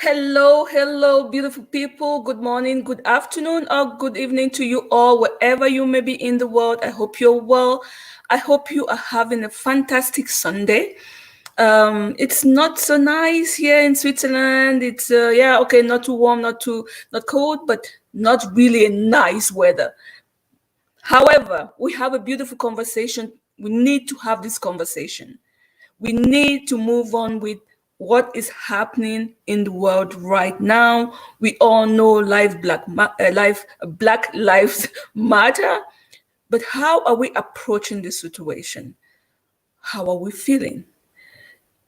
Hello, hello, beautiful people. Good morning, good afternoon, or good evening to you all, wherever you may be in the world. I hope you're well. I hope you are having a fantastic Sunday. It's not so nice here in Switzerland. It's yeah, okay, not too warm, not cold, but not really a nice weather. However, we have a beautiful conversation. We need to have this conversation. We need to move on with what is happening in the world right now. We all know Black Lives Matter, but how are we approaching this situation? How are we feeling?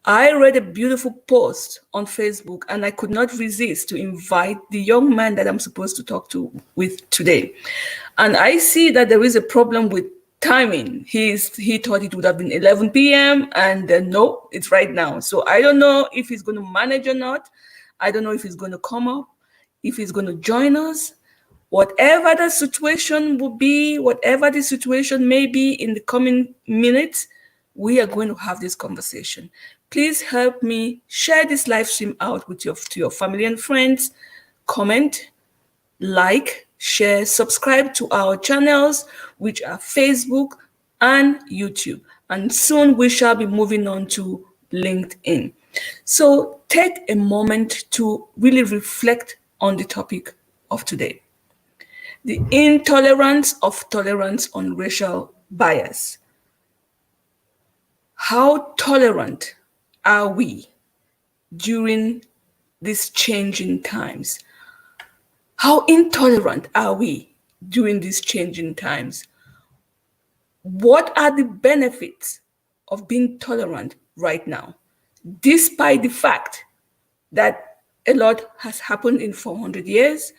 I read a beautiful post on Facebook and I could not resist to invite the young man that I'm supposed to talk to with today. And I see that there is a problem with timing. He thought it would have been 11 p.m. and no, it's right now. So I don't know if he's going to manage or not. I don't know if he's going to come up, if he's going to join us. Whatever the situation will be, whatever the situation may be in the coming minutes, we are going to have this conversation. Please help me share this live stream out with to your family and friends. Comment, like, share, subscribe to our channels, which are Facebook and YouTube. And soon we shall be moving on to LinkedIn. So take a moment to really reflect on the topic of today. The intolerance of tolerance on racial bias. How tolerant are we during these changing times? How intolerant are we during these changing times? What are the benefits of being tolerant right now, despite the fact that a lot has happened in 400 years?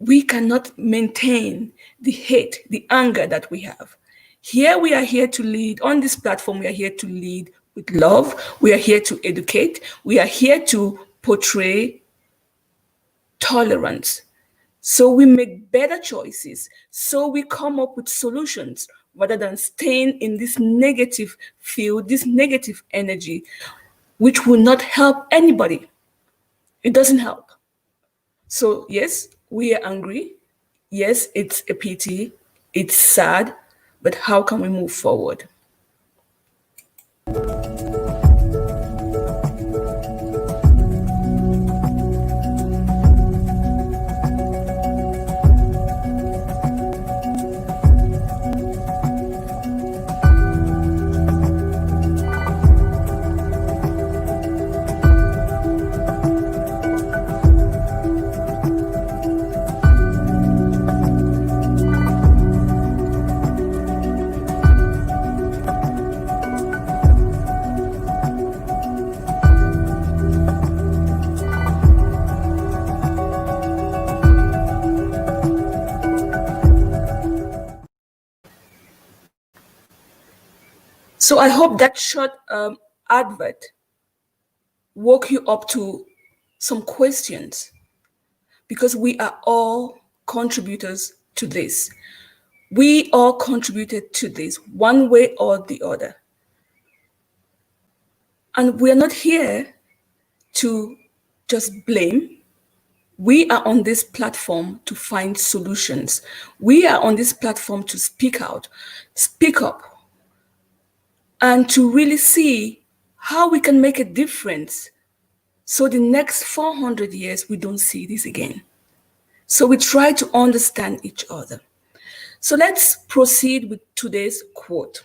We cannot maintain the hate, the anger that we have. Here we are here to lead. On this platform, we are here to lead with love. We are here to educate. We are here to portray tolerance. So we make better choices. So we come up with solutions rather than staying in this negative field, this negative energy, which will not help anybody. It doesn't help. So yes, we are angry. Yes, it's a pity. It's sad. But how can we move forward? So I hope that short advert woke you up to some questions, because we are all contributors to this. We all contributed to this one way or the other. And we are not here to just blame. We are on this platform to find solutions. We are on this platform to speak out, speak up, and to really see how we can make a difference so the next 400 years we don't see this again. So we try to understand each other. So let's proceed with today's quote.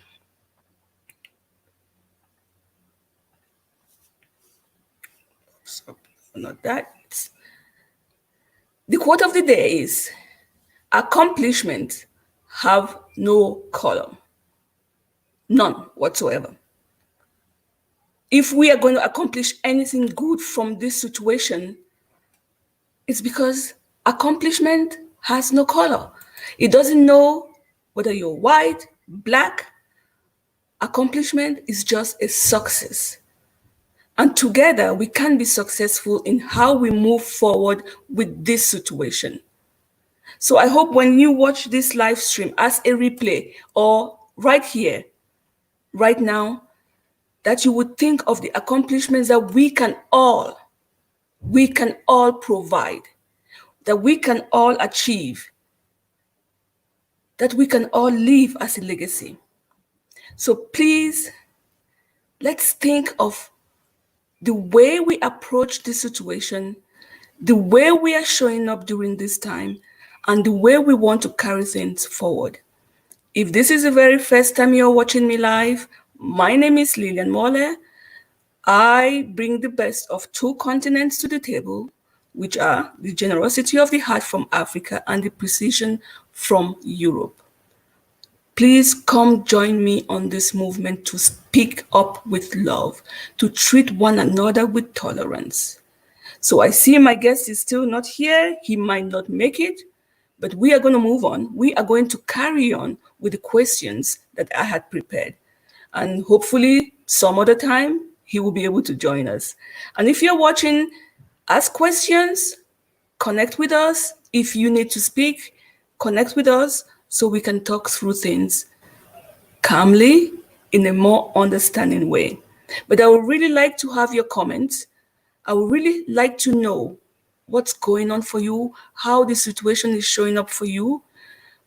So, not that. The quote of the day is, accomplishments have no color. None whatsoever. If we are going to accomplish anything good from this situation, it's because accomplishment has no color. It doesn't know whether you're white, black. Accomplishment is just a success. And together we can be successful in how we move forward with this situation. So I hope when you watch this live stream as a replay or right here, right now, that you would think of the accomplishments that we can all we can all provide, that we can all achieve, that we can all leave as a legacy. So please, let's think of the way we approach this situation, the way we are showing up during this time, and the way we want to carry things forward. If this is the very first time you're watching me live, my name is Lillian Mole. I bring the best of two continents to the table, which are the generosity of the heart from Africa and the precision from Europe. Please come join me on this movement to speak up with love, to treat one another with tolerance. So I see my guest is still not here. He might not make it, but we are going to move on. We are going to carry on with the questions that I had prepared. And hopefully some other time he will be able to join us. And if you're watching, ask questions, connect with us. If you need to speak, connect with us so we can talk through things calmly in a more understanding way. But I would really like to have your comments. I would really like to know what's going on for you, how the situation is showing up for you.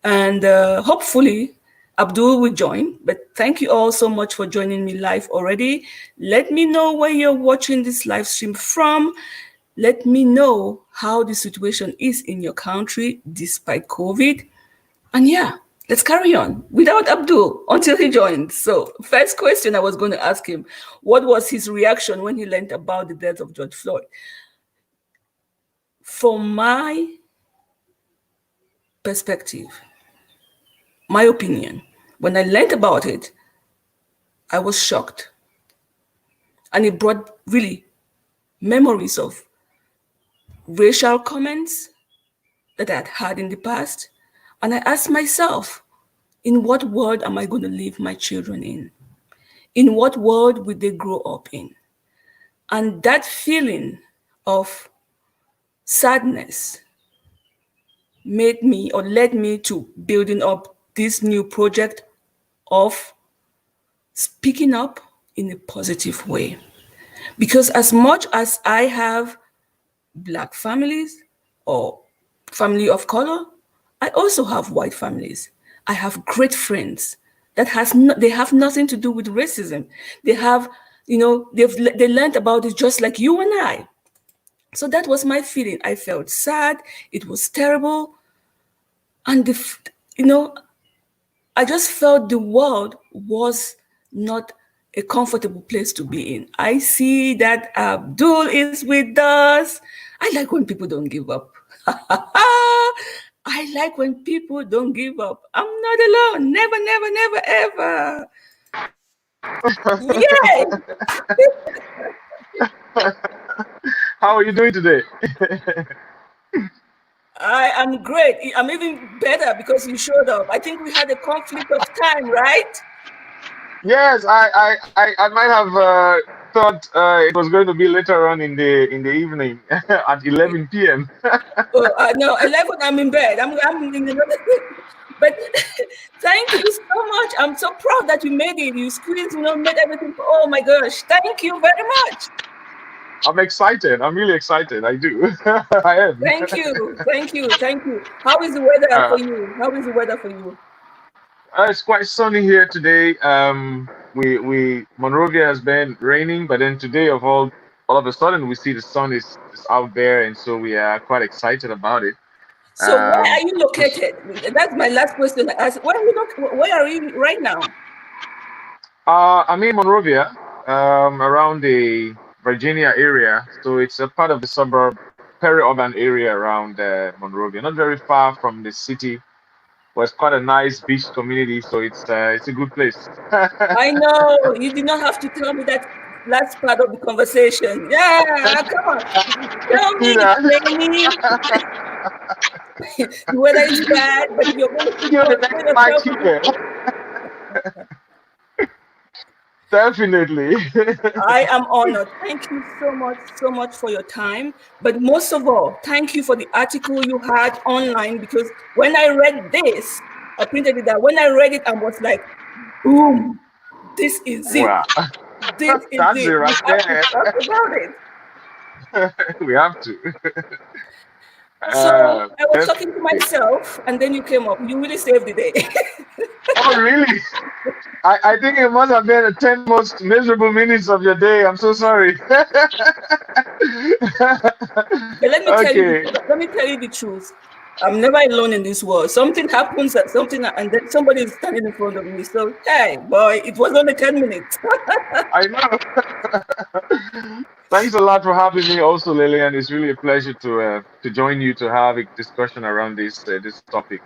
And hopefully Abdul will join. But thank you all so much for joining me live already. Let me know where you're watching this live stream from. Let me know how the situation is in your country despite COVID. And yeah, let's carry on without Abdul until he joins. So first question I was going to ask him, what was his reaction when he learned about the death of George Floyd? From my perspective, my opinion, when I learned about it, I was shocked. And it brought really memories of racial comments that I had had in the past. And I asked myself, in what world am I going to leave my children in? In what world will they grow up in? And that feeling of sadness made me or led me to building up this new project of speaking up in a positive way. Because as much as I have Black families or family of color, I also have white families. I have great friends that they have nothing to do with racism. They have, they learned about it just like you and I. So that was my feeling. I felt sad. It was terrible. And, I just felt the world was not a comfortable place to be in. I see that Abdul is with us. I like when people don't give up. I like when people don't give up. I'm not alone. Never, never, never, ever. Yay! How are you doing today? I am great. I'm even better because you showed up. I think we had a conflict of time, right? Yes, I might have thought it was going to be later on in the evening at 11 p.m. Oh, no, 11, I'm in bed. I'm in another. But thank you so much. I'm so proud that you made it. You squeezed, made everything. Oh my gosh. Thank you very much. I'm excited. I'm really excited. I do. I am. Thank you. Thank you. Thank you. How is the weather Uh, for you? How is the weather for you? it's quite sunny here today. We Monrovia has been raining, but then today all of a sudden we see the sun is out there, and so we are quite excited about it. So where are you Just located? That's my last question. Where are you right now? I'm in Monrovia, around the Virginia area. So it's a part of the suburb, peri-urban area around Monrovia, not very far from the city. But it's quite a nice beach community, so it's a good place. I know you did not have to tell me that last part of the conversation. Yeah, come on. Tell me, See that? Lenny. The weather is bad, but you're going to keep You're the put next match yourself. here. Definitely. I am honored. Thank you so much for your time. But most of all, thank you for the article you had online, because when I read this, I printed it out. When I read it, I was like, boom, this is it. Wow, This is that's it it. We right have to there. talk about it. We have to. So I was talking to Definitely. myself, and then you came up. You really saved the day. Oh, really? I think it must have been the 10 most miserable minutes of your day. I'm so sorry. But Okay. let me tell you the truth. I'm never alone in this world. Something happens at something, and then somebody is standing in front of me. So, hey, boy, it was only 10 minutes. I know. Thanks a lot for having me also, Lillian. It's really a pleasure to join you to have a discussion around this topic,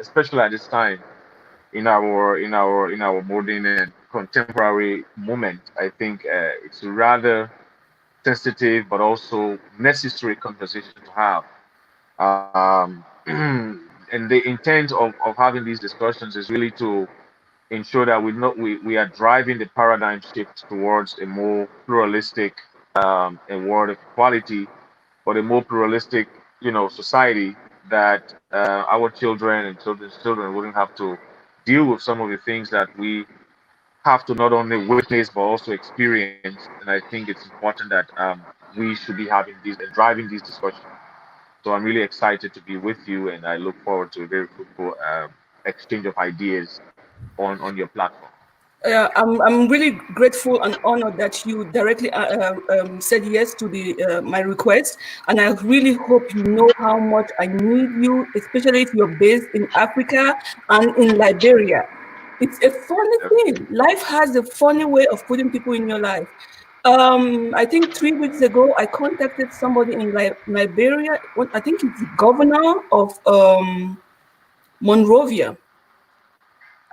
especially at this time in our modern and contemporary moment. I think it's a rather sensitive but also necessary conversation to have. And the intent of having these discussions is really to ensure that we are driving the paradigm shift towards a more pluralistic a world of equality, but a more pluralistic, society that our children and children's children wouldn't have to deal with some of the things that we have to not only witness but also experience. And I think it's important that we should be having these and driving these discussions. So I'm really excited to be with you, and I look forward to a very fruitful exchange of ideas on your platform. I'm really grateful and honored that you directly said yes to the my request, and I really hope you know how much I need you, especially if you're based in Africa and in Liberia. It's a funny thing. Life has a funny way of putting people in your life. I think 3 weeks ago, I contacted somebody in Liberia. I think it's the governor of Monrovia.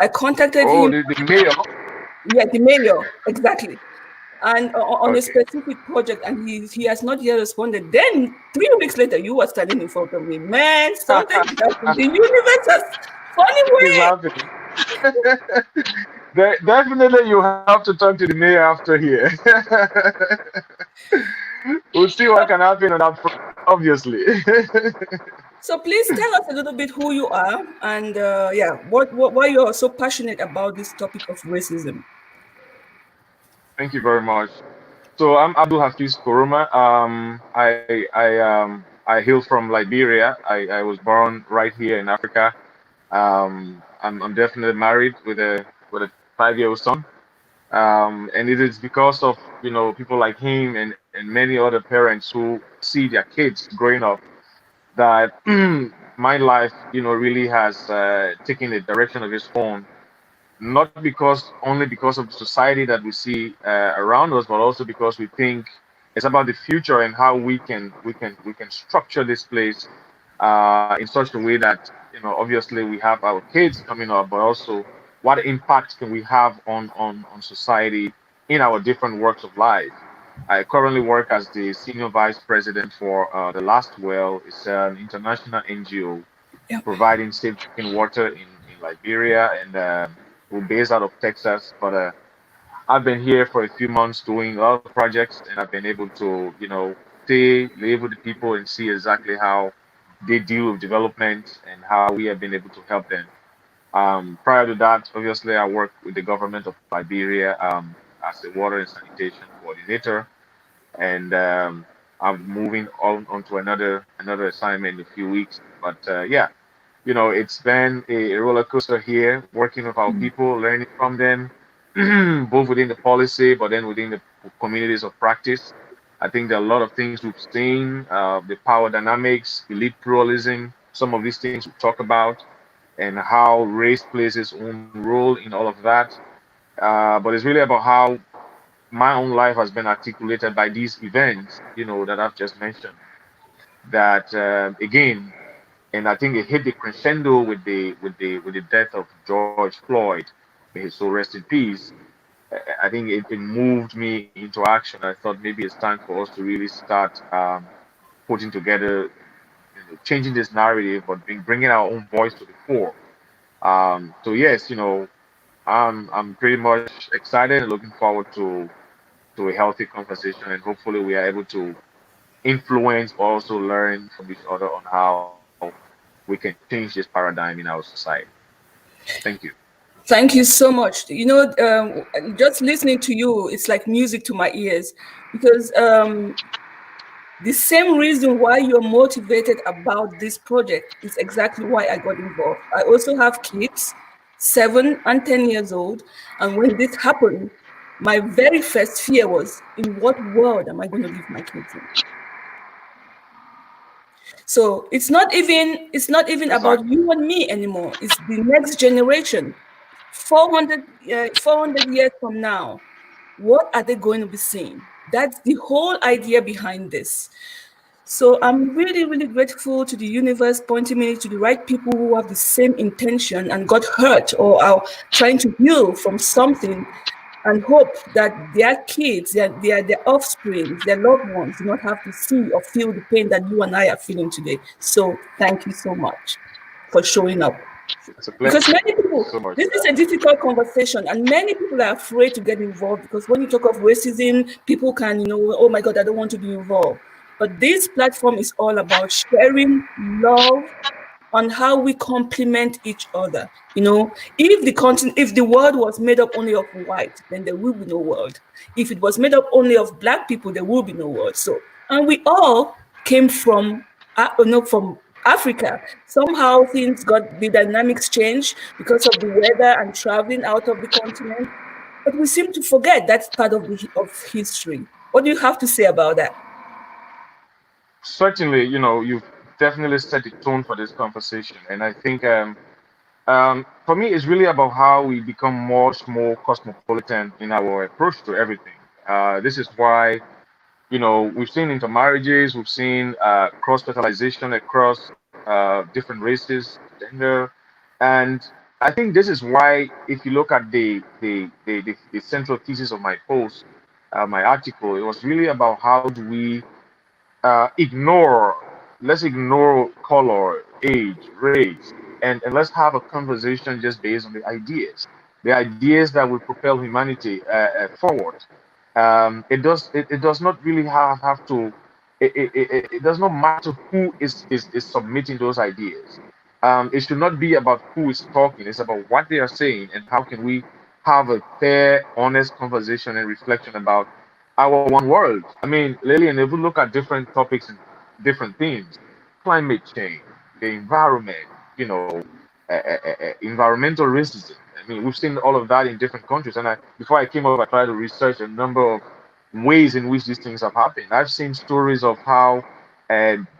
I contacted Oh, him. the mayor. Yeah, the mayor, exactly. And on a Okay. specific project, and he has not yet responded. Then 3 weeks later, you were standing in front of me. Man, something happened. The universe has funny Is way. happening. Definitely, you have to talk to the mayor after here. We'll see what can happen on that front, obviously. So please tell us a little bit who you are, and yeah, why you're so passionate about this topic of racism. Thank you very much. So I'm Abdul Hafiz Koroma. I hail from Liberia. I was born right here in Africa. I'm definitely married with a 5-year-old son. And it is because of people like him and many other parents who see their kids growing up that my life really has taken a direction of its own, not because only because of the society that we see around us, but also because we think it's about the future and how we can structure this place in such a way that obviously we have our kids coming up, but also what impact can we have on society in our different works of life. I currently work as the senior vice president for the Last Well. It's an international NGO Yeah. providing safe drinking water in Liberia, and we're based out of Texas. But I've been here for a few months doing a lot of projects, and I've been able to, stay, live with the people, and see exactly how they deal with development and how we have been able to help them. Prior to that, obviously, I worked with the government of Liberia as a water and sanitation coordinator, and I'm moving on onto another assignment in a few weeks. But yeah, it's been a roller coaster here, working with our people, learning from them, both within the policy, but then within the communities of practice. I think there are a lot of things we've seen, the power dynamics, elite pluralism, some of these things we talk about, and how race plays its own role in all of that. But it's really about how my own life has been articulated by these events, that I've just mentioned. That again, and I think it hit the crescendo with the death of George Floyd. May his soul rest in peace. I think it moved me into action. I thought maybe it's time for us to really start putting together, changing this narrative, but bringing our own voice to the fore. So yes, I'm pretty much excited and looking forward to a healthy conversation, and hopefully we are able to influence, but also learn from each other on how we can change this paradigm in our society. Thank you. Thank you so much. Just listening to you, it's like music to my ears, because The same reason why you're motivated about this project is exactly why I got involved. I also have kids, 7 and 10 years old. And when this happened, my very first fear was, in what world am I going to leave my kids in? So it's not even about Exactly. you and me anymore. It's the next generation. 400 years from now, what are they going to be seeing? That's the whole idea behind this. So I'm really, really grateful to the universe pointing me to the right people who have the same intention and got hurt or are trying to heal from something, and hope that their kids, their offspring, their loved ones do not have to see or feel the pain that you and I are feeling today. So thank you so much for showing up. It's a pleasure. Because many Thank you people, so much. this is a difficult conversation, and many people are afraid to get involved because when you talk of racism, people can, oh my God, I don't want to be involved. But this platform is all about sharing love on how we complement each other. If the world was made up only of white, then there will be no world. If it was made up only of black people, there will be no world. So, and we all came from, from Africa. Somehow things got the dynamics changed because of the weather and traveling out of the continent. But we seem to forget that's part of history. What do you have to say about that? Certainly, you've definitely set the tone for this conversation, and I think for me, it's really about how we become much more cosmopolitan in our approach to everything. This is why, we've seen intermarriages, we've seen cross fertilization across different races, gender, and I think this is why, if you look at the central thesis of my post, my article, it was really about how do we ignore, let's ignore color, age, race, and let's have a conversation just based on the ideas that will propel humanity forward. It does not really have to, it does not matter who is submitting those ideas. It should not be about who is talking, it's about what they are saying and how can we have a fair, honest conversation and reflection about our one world. I mean, Lillian, if we look at different topics and different themes, climate change, the environment, environmental racism. I mean, we've seen all of that in different countries. And before I came up, I tried to research a number of ways in which these things have happened. I've seen stories of how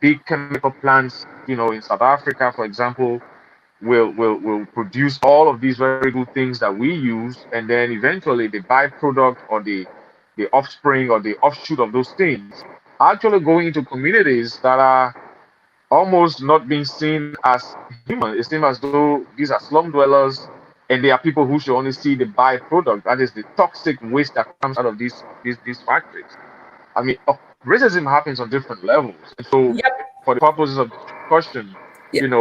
big chemical plants, in South Africa, for example, will produce all of these very good things that we use, and then eventually the byproduct or the offspring or the offshoot of those things actually going into communities that are almost not being seen as human. It seems as though these are slum dwellers, and they are people who should only see the byproduct, that is the toxic waste that comes out of these factories. I mean, racism happens on different levels. And so, Yep. for the purposes of discussion, Yep.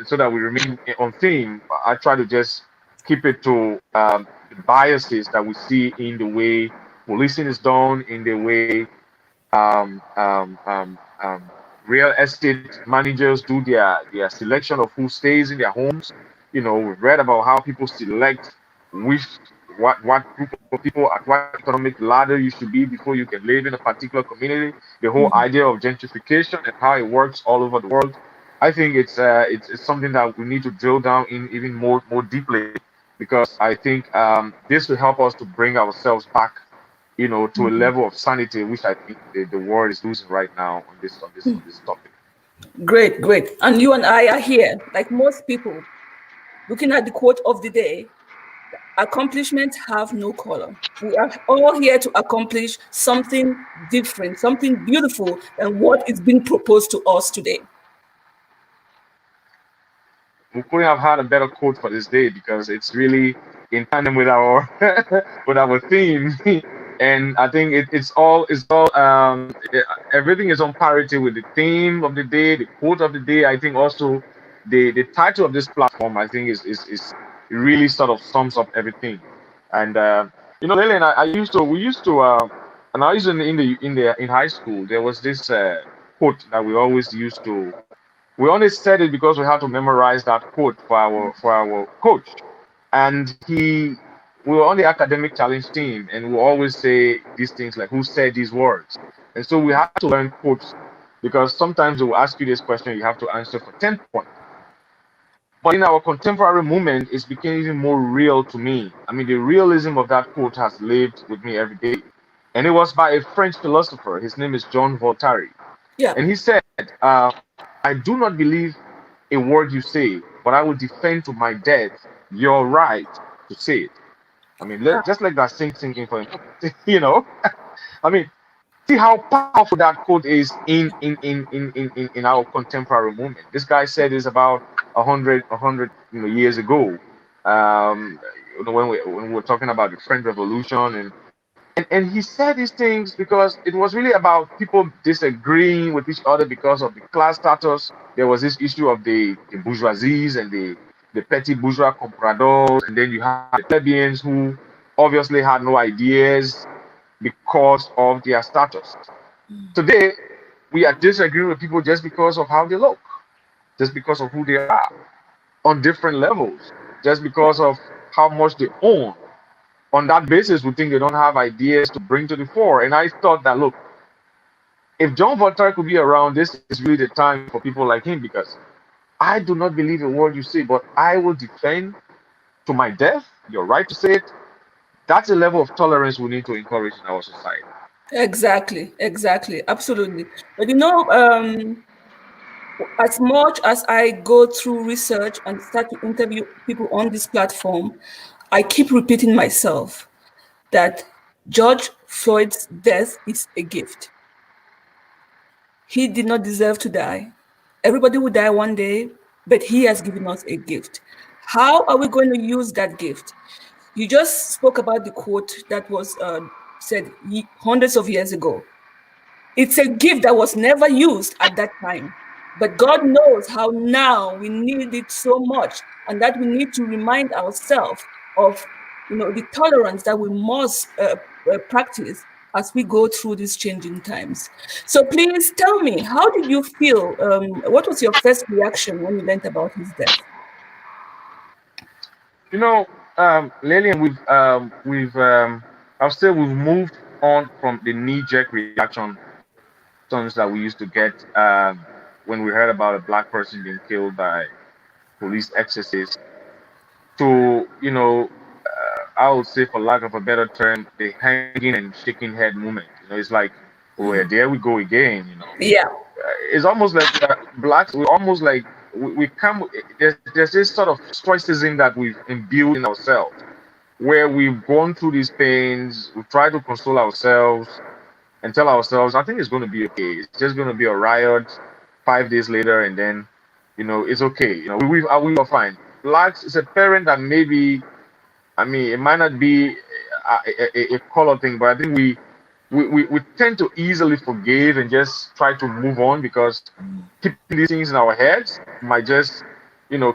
so that we remain on theme, I try to just keep it to the biases that we see in the way policing is done, in the way um, um, um, um, real estate managers do their selection of who stays in their homes. We've read about how people select which what group of people at what economic ladder you should be before you can live in a particular community. The whole idea of gentrification and how it works all over the world. I think it's something that we need to drill down in even more deeply, because I think this will help us to bring ourselves back, to a level of sanity, which I think the world is losing right now on this topic. Great, great. And you and I are here, like most people, looking at the quote of the day: accomplishments have no color. We are all here to accomplish something different, something beautiful than what is being proposed to us today. We couldn't have had a better quote for this day because it's really in tandem with our with our theme. And I think it's all everything is on parity with the theme of the day, the quote of the day. I think also the title of this platform, I think, is it really sort of sums up everything. And Lillian, I used to we used to and I used in high school, there was this quote that we always used to, we only said it because we had to memorize that quote for our coach. And we were on the academic challenge team, and we always say these things like, "Who said these words?" And so we had to learn quotes because sometimes they will ask you this question, you have to answer for 10 points. But in our contemporary movement, it's becoming even more real to me. I mean, the realism of that quote has lived with me every day. And it was by a French philosopher. His name is John Voltaire. Yeah. And he said, I do not believe a word you say, but I will defend to my death your right to say it. I mean, just like that sinking for him, I mean, see how powerful that quote is in our contemporary movement. This guy said this about a hundred years ago. Um, when we were talking about the French Revolution, and he said these things because it was really about people disagreeing with each other because of the class status. There was this issue of the bourgeoisies and the petty bourgeois compradors, and then you had the plebeians who obviously had no ideas because of their status. Today, we are disagreeing with people just because of how they look, just because of who they are, on different levels, just because of how much they own. On that basis, we think they don't have ideas to bring to the fore. And I thought that, look, if John Voltaire could be around, this is really the time for people like him because I do not believe a word you say, but I will defend to my death your right to say it. That's a level of tolerance we need to encourage in our society. Exactly, exactly, absolutely. But as much as I go through research and start to interview people on this platform, I keep repeating myself that George Floyd's death is a gift. He did not deserve to die. Everybody will die one day, but he has given us a gift. How are we going to use that gift? You just spoke about the quote that was said hundreds of years ago. It's a gift that was never used at that time. But God knows how now we need it so much, and that we need to remind ourselves of, the tolerance that we must practice as we go through these changing times. So please tell me, how did you feel? What was your first reaction when you learned about his death? You know, Lillian, I'll say we've moved on from the knee-jerk reactions that we used to get when we heard about a black person being killed by police excesses to, I would say, for lack of a better term, the hanging and shaking head movement. It's like, oh, yeah, there we go again. Yeah. It's almost like blacks. We almost like we come. There's this sort of stoicism that we've imbued in ourselves, where we've gone through these pains. We try to console ourselves and tell ourselves, I think it's going to be okay. It's just going to be a riot 5 days later, and then, it's okay. We are fine. Blacks is a parent that maybe, I mean, it might not be a color thing, but I think we tend to easily forgive and just try to move on because keeping these things in our heads might just,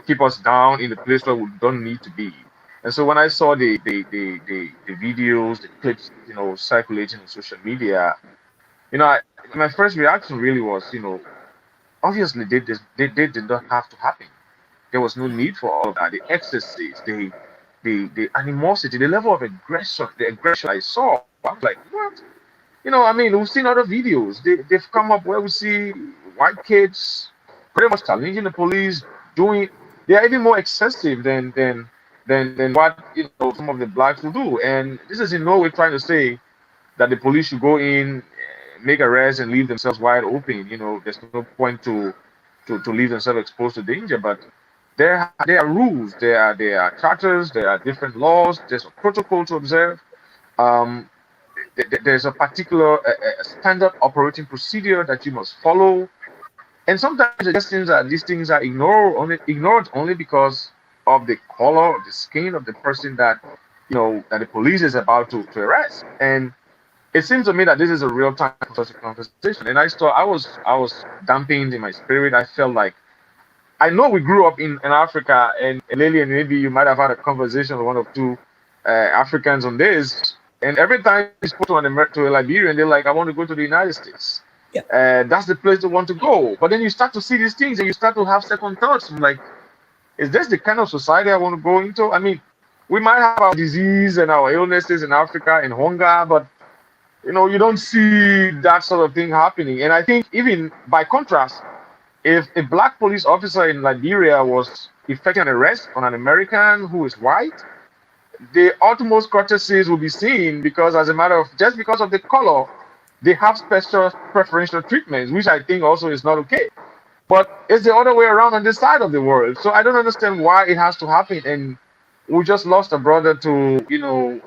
keep us down in the place where we don't need to be. And so when I saw the videos, the clips, circulating on social media, my first reaction really was, obviously they did not have to happen. There was no need for all of that. The excesses, the animosity, the level of aggression I saw. I was like, what? I mean, we've seen other videos. They've come up where we see white kids pretty much challenging the police, doing. They are even more excessive than what some of the blacks will do. And this is in no way trying to say that the police should go in, make arrests, and leave themselves wide open. There's no point to leave themselves exposed to danger. But there are rules, there are charters, there are different laws, there's a protocol to observe. Um, there's a particular standard operating procedure that you must follow. And sometimes it just seems that these things are ignored only because of the color of the skin of the person that the police is about to arrest. And it seems to me that this is a real time for such a conversation. And I was dampened in my spirit. I felt like I know we grew up in Africa, and Lillian, maybe you might have had a conversation with one or two Africans on this. And every time you spoke to a Liberian, they're like, I want to go to the United States. Yeah. That's the place they want to go. But then you start to see these things and you start to have second thoughts. I'm like, is this the kind of society I want to go into? I mean, we might have our disease and our illnesses in Africa and hunger, but You don't see that sort of thing happening. And I think even by contrast, if a black police officer in Liberia was effecting an arrest on an American who is white, the utmost courtesies will be seen because, as a matter of just because of the color, they have special preferential treatments, which I think also is not okay. But it's the other way around on this side of the world. So I don't understand why it has to happen. And we just lost a brother to,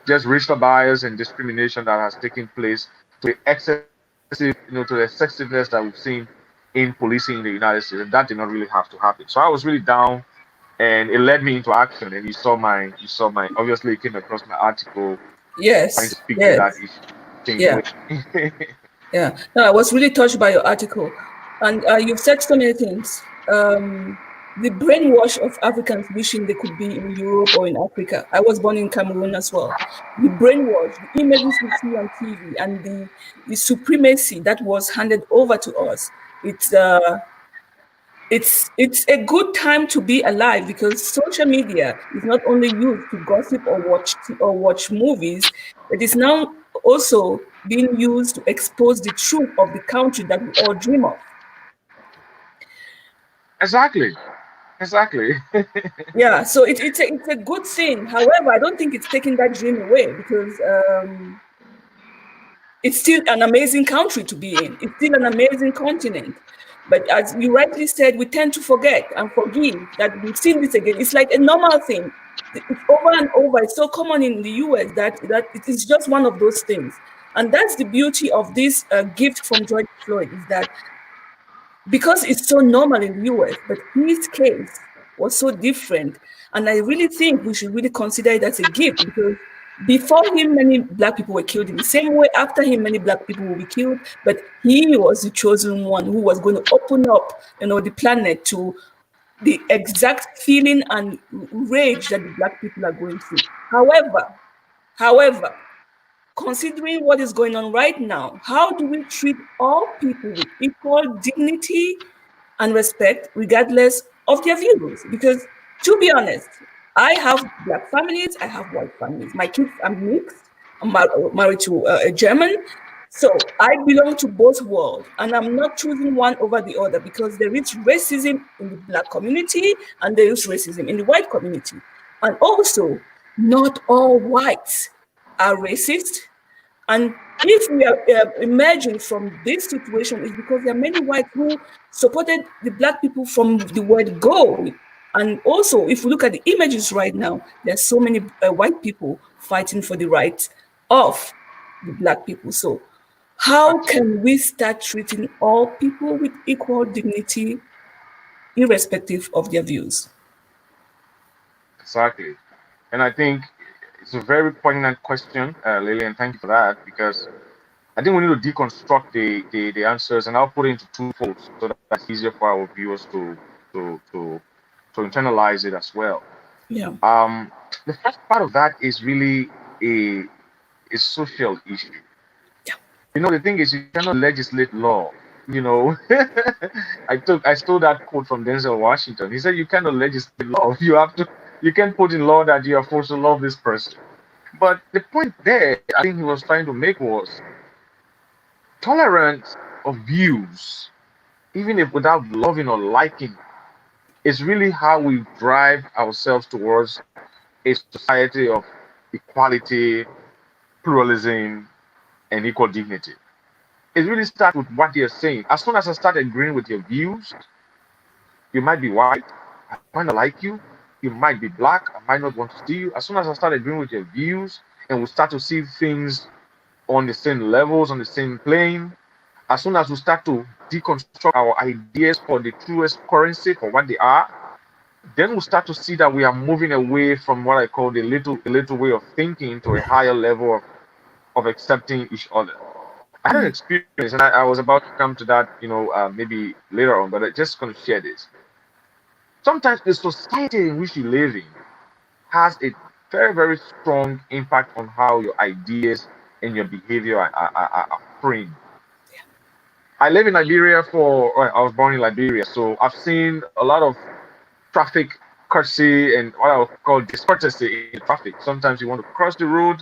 just racial bias and discrimination that has taken place to excessive, to the excessiveness that we've seen in policing in the United States. And that did not really have to happen. So I was really down and it led me into action. And you saw my, obviously it came across my article trying to Yes, speak to that yes, issue same yeah. way. Yeah, no, I was really touched by your article, and you've said so many things. The brainwash of Africans wishing they could be in Europe or in Africa. I was born in Cameroon as well. The brainwash, the images we see on TV, and the supremacy that was handed over to us. It's uh, it's a good time to be alive because social media is not only used to gossip or watch movies, it is now also being used to expose the truth of the country that we all dream of. Exactly. Exactly. Yeah, so it's a good thing. However, I don't think it's taking that dream away because it's still an amazing country to be in. It's still an amazing continent. But as you rightly said, we tend to forget and forgive that we've seen this again. It's like a normal thing. It's over and over. It's so common in the US that it is just one of those things. And that's the beauty of this gift from George Floyd is that because it's so normal in the US, but his case was so different. And I really think we should really consider it as a gift because before him, many black people were killed in the same way. After him, many black people will be killed. But he was the chosen one who was going to open up, the planet to the exact feeling and rage that the black people are going through. However, considering what is going on right now, how do we treat all people with equal dignity and respect, regardless of their views? Because to be honest, I have black families, I have white families. My kids are mixed. I'm married to a German. So I belong to both worlds, and I'm not choosing one over the other because there is racism in the black community and there is racism in the white community. And also, not all whites are racist. And if we are emerging from this situation, it's because there are many whites who supported the black people from the word go. And also, if we look at the images right now, there are so many white people fighting for the rights of the black people. So, how Exactly. can we start treating all people with equal dignity, irrespective of their views? Exactly. And I think it's a very poignant question, Lily, and thank you for that because I think we need to deconstruct the answers, and I'll put it into two folds so that it's easier for our viewers to to to internalize it as well. Yeah. Um, the first part of that is really a a social issue. Yeah. The thing is, you cannot legislate law. You know, I stole that quote from Denzel Washington. He said, "You cannot legislate law. You can put in law that you are forced to love this person." But the point there, I think he was trying to make was tolerance of views, even if without loving or liking, is really how we drive ourselves towards a society of equality, pluralism, and equal dignity. It really starts with what you're saying. As soon as I start agreeing with your views, you might be white, I might not like you. You might be black, I might not want to see you. As soon as I start agreeing with your views and we start to see things on the same levels, on the same plane, as soon as we start to deconstruct our ideas for the truest currency for what they are, then we start to see that we are moving away from what I call the little way of thinking to a higher level of accepting each other. I had an Mm. experience, and I was about to come to that, maybe later on, but I'm just going to share this. Sometimes the society in which you live in has a very, very strong impact on how your ideas and your behavior are framed. I live in Liberia I was born in Liberia, so I've seen a lot of traffic courtesy and what I would call discourtesy in traffic. Sometimes you want to cross the road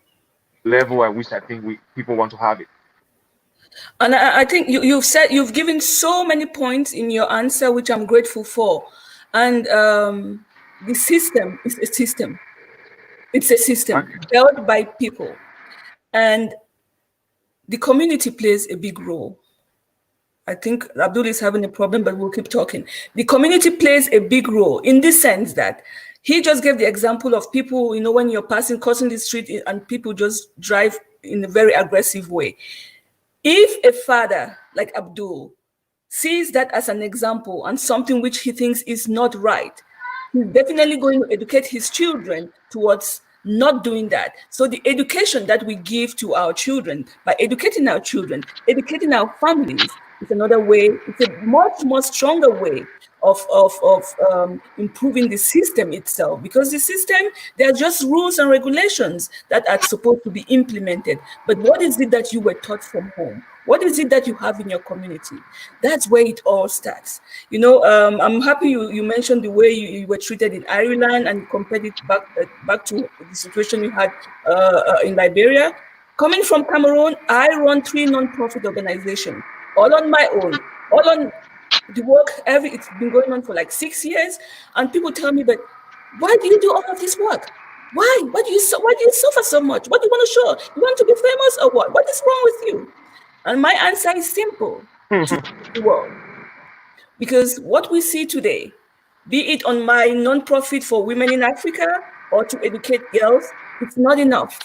level at which I think we people want to have it. And I think you've given so many points in your answer, which I'm grateful for. And the system is a system. It's a system Okay. built by people, and the community plays a big role. I think Abdul is having a problem, but we'll keep talking. The community plays a big role in the sense that he just gave the example of people, when you're crossing the street and people just drive in a very aggressive way. If a father like Abdul sees that as an example and something which he thinks is not right, he's definitely going to educate his children towards not doing that. So the education that we give to our children, by educating our children, educating our families, is another way. It's a much more stronger way of improving the system itself, because the system, there are just rules and regulations that are supposed to be implemented. But what is it that you were taught from home? What is it that you have in your community? That's where it all starts. I'm happy you mentioned the way you were treated in Ireland, and you compared it back to the situation you had in Liberia. Coming from Cameroon, I run 3 non-profit organizations, all on my own, all on the work. It's been going on for like 6 years, and people tell me, but why do you do all of this work? Why do you suffer so much? What do you want to show? You want to be famous or what? What is wrong with you? And my answer is simple: to the world. Because what we see today, be it on my nonprofit for women in Africa or to educate girls, it's not enough.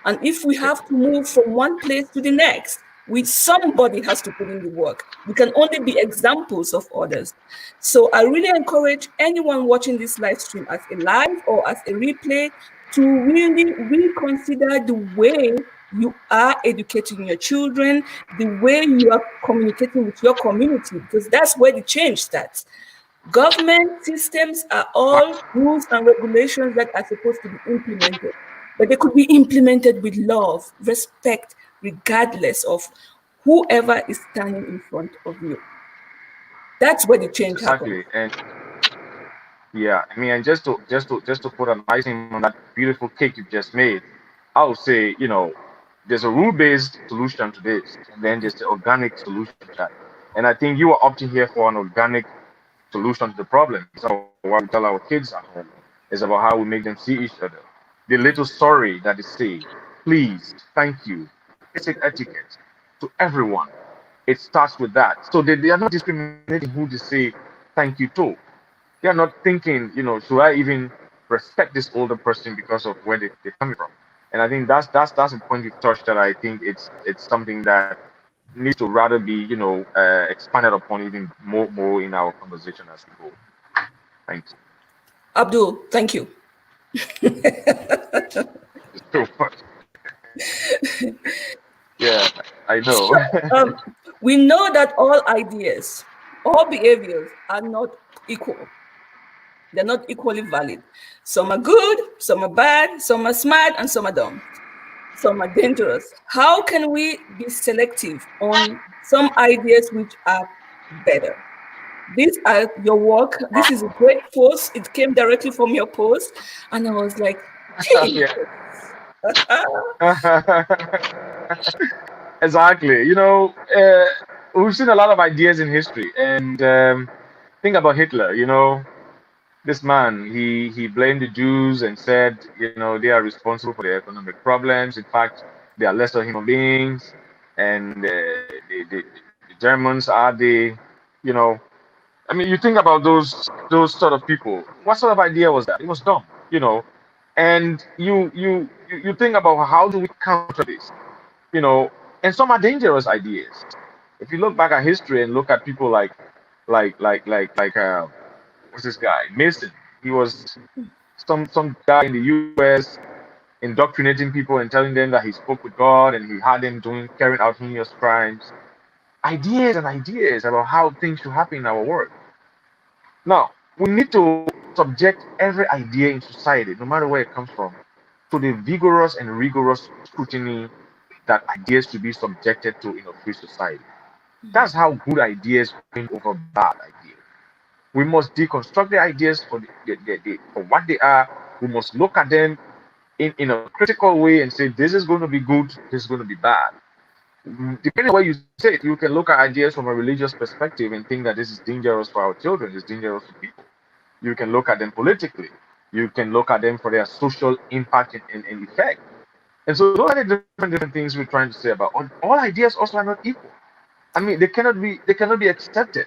And if we have to move from one place to the next, somebody has to put in the work. We can only be examples of others. So I really encourage anyone watching this live stream as a live or as a replay to really reconsider the way you are educating your children, the way you are communicating with your community, because that's where the change starts. Government systems are all rules and regulations that are supposed to be implemented, but they could be implemented with love, respect, regardless of whoever is standing in front of you. That's where the change happens. Exactly. And yeah, I mean, and just to put an icing on that beautiful cake you just made, I would say, there's a rule-based solution to this, and then there's the organic solution to that. And I think you are opting here for an organic solution to the problem. It's about what we tell our kids at home. It's about how we make them see each other. The little sorry that they say, please, thank you, basic etiquette to everyone. It starts with that. So they are not discriminating who they say thank you to. They are not thinking, should I even respect this older person because of where they're coming from? And I think that's a point you've touched that I think it's something that needs to rather be, expanded upon even more in our conversation as we go. Thanks. Abdul, thank you. So much. Yeah, I know. Sure. We know that all ideas, all behaviors are not equal. They're not equally valid. Some are good, some are bad, some are smart, and some are dumb. Some are dangerous. How can we be selective on some ideas which are better? These are your work. This is a great post. It came directly from your post. And I was like, gee. Yeah. Exactly. We've seen a lot of ideas in history, and think about Hitler. This man, he blamed the Jews and said, they are responsible for the economic problems. In fact, they are lesser human beings, and the Germans are you know. I mean, you think about those sort of people. What sort of idea was that? It was dumb, And you think about how do we counter this, and some are dangerous ideas. If you look back at history and look at people like what's this guy Mason? He was some guy in the U.S. indoctrinating people and telling them that he spoke with God and he had them carrying out heinous crimes. Ideas and ideas about how things should happen in our world. Now we need to subject every idea in society, no matter where it comes from, to the vigorous and rigorous scrutiny that ideas should be subjected to in a free society. That's how good ideas win over bad ideas. We must deconstruct the ideas for for what they are. We must look at them in a critical way and say this is going to be good, this is going to be bad. Depending on where you say it, you can look at ideas from a religious perspective and think that this is dangerous for our children, it's dangerous for people. You can look at them politically. You can look at them for their social impact and effect. And so those are the different things we're trying to say about all ideas also are not equal. I mean, they cannot be accepted.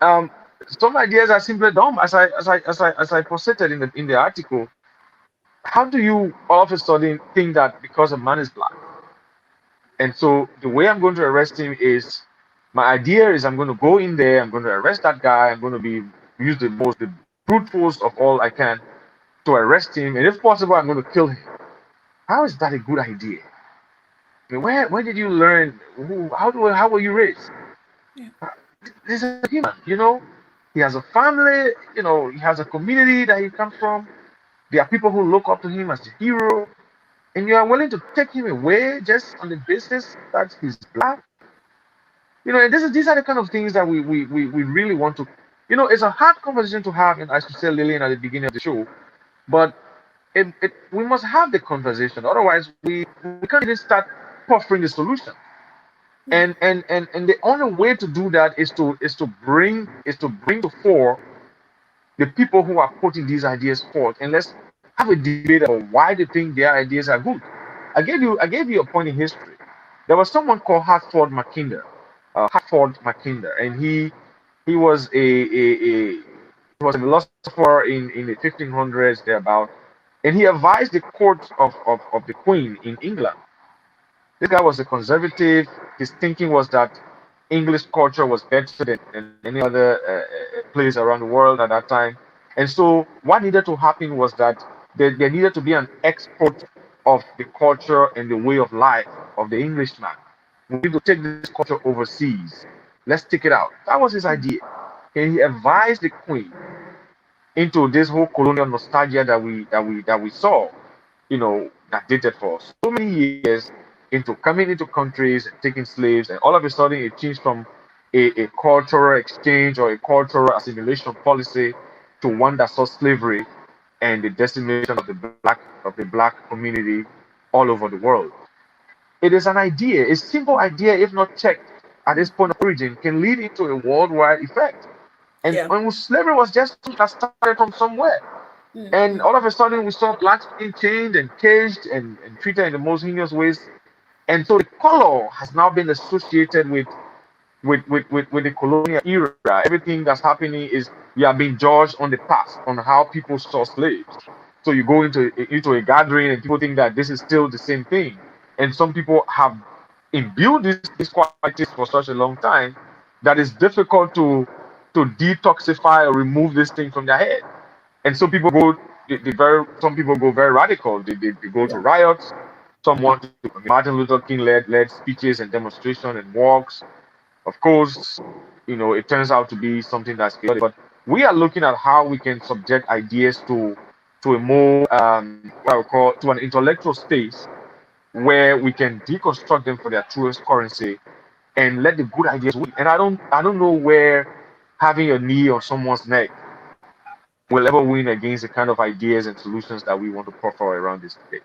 Um, some ideas are simply dumb, as I posited in the article. How do you all of a sudden think that because a man is black, and so the way I'm going to arrest him is, my idea is I'm going to go in there, I'm going to arrest that guy, I'm going to be use the brute force of all I can to arrest him, and if possible, I'm going to kill him. How is that a good idea? I mean, where did you learn? How were you raised? Yeah. This is a human, you know. He has a family, you know. He has a community that he comes from. There are people who look up to him as a hero, and you are willing to take him away just on the basis that he's black. And these are the kind of things that we really want to. It's a hard conversation to have, and as you said, Lillian, at the beginning of the show, but we must have the conversation. Otherwise, we can't even start offering the solution. And the only way to do that is to bring to fore the people who are putting these ideas forth, and let's have a debate about why they think their ideas are good. I gave you a point in history. There was someone called Hartford Mackinder, and he was a philosopher in the 1500s thereabout, and he advised the court of the Queen in England. This guy was a conservative. His thinking was that English culture was better than any other place around the world at that time. And so, what needed to happen was that there needed to be an export of the culture and the way of life of the Englishman. We need to take this culture overseas. Let's take it out. That was his idea. And he advised the Queen into this whole colonial nostalgia that we saw, that dated for so many years, into coming into countries and taking slaves, and all of a sudden it changed from a cultural exchange or a cultural assimilation policy to one that saw slavery and the decimation of the black community all over the world. It is an idea, a simple idea, if not checked at this point of origin, can lead into a worldwide effect. And Yeah. when slavery was just something that started from somewhere. And all of a sudden, we saw blacks being chained and caged and treated in the most heinous ways. And so the color has now been associated with the colonial era. Everything that's happening is we are being judged on the past, on how people saw slaves. So you go into a gathering and people think that this is still the same thing. And some people have imbued these qualities for such a long time that it's difficult to detoxify or remove this thing from their head. And some people some people go very radical. They go to Yeah. riots. Some want to. Martin Luther King led speeches and demonstration and walks. Of course, it turns out to be something that's chaotic. But we are looking at how we can subject ideas to a more what I would call to an intellectual space where we can deconstruct them for their truest currency and let the good ideas win. And I don't know where having a knee on someone's neck will ever win against the kind of ideas and solutions that we want to proffer around this debate.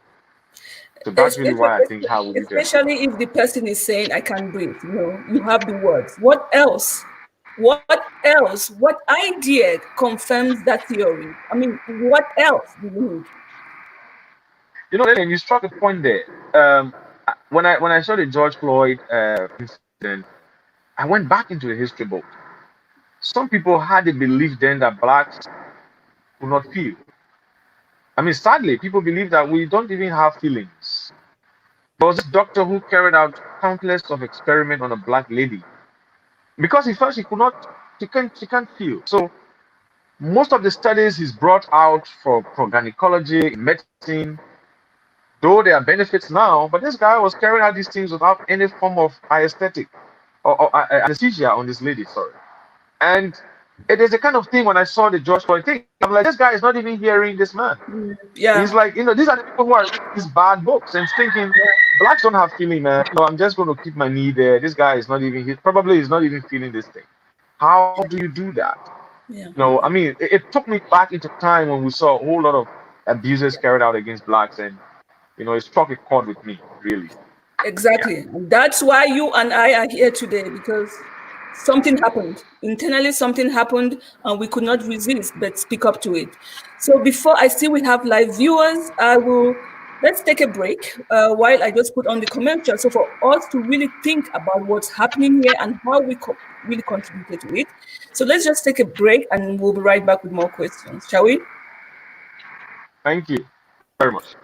So that's really Especially, why I think how we need to. especially if the person is saying, I can breathe. You have the words. What else? What else? What idea confirms that theory? I mean, what else do you need? Lillian, you struck a point there. When I saw the George Floyd incident, I went back into the history book. Some people had the belief then that blacks would not feel. I mean, sadly, people believe that we don't even have feelings. There was this doctor who carried out countless of experiments on a black lady because he felt she can't feel. So most of the studies he's brought out for gynecology, in medicine, though there are benefits now, but this guy was carrying out these things without any form of anesthetic or anesthesia on this lady. Sorry. And it is the kind of thing when I saw the George Floyd thing, I'm like, this guy is not even hearing this man. He's Yeah. like, these are the people who are reading these bad books and thinking, blacks don't have feeling, man. I'm just going to keep my knee there. This guy is not even, he probably is not even feeling this thing. How do you do that? Yeah. I mean, it took me back into time when we saw a whole lot of abuses carried out against blacks, and it struck a chord with me, really. Yeah. Exactly. And that's why you and I are here today, because something happened. Internally, something happened, and we could not resist but speak up to it. So before I see we have live viewers, let's take a break while I just put on the commercial. So for us to really think about what's happening here and how we really contributed to it. So let's just take a break and we'll be right back with more questions, shall we? Thank you very much.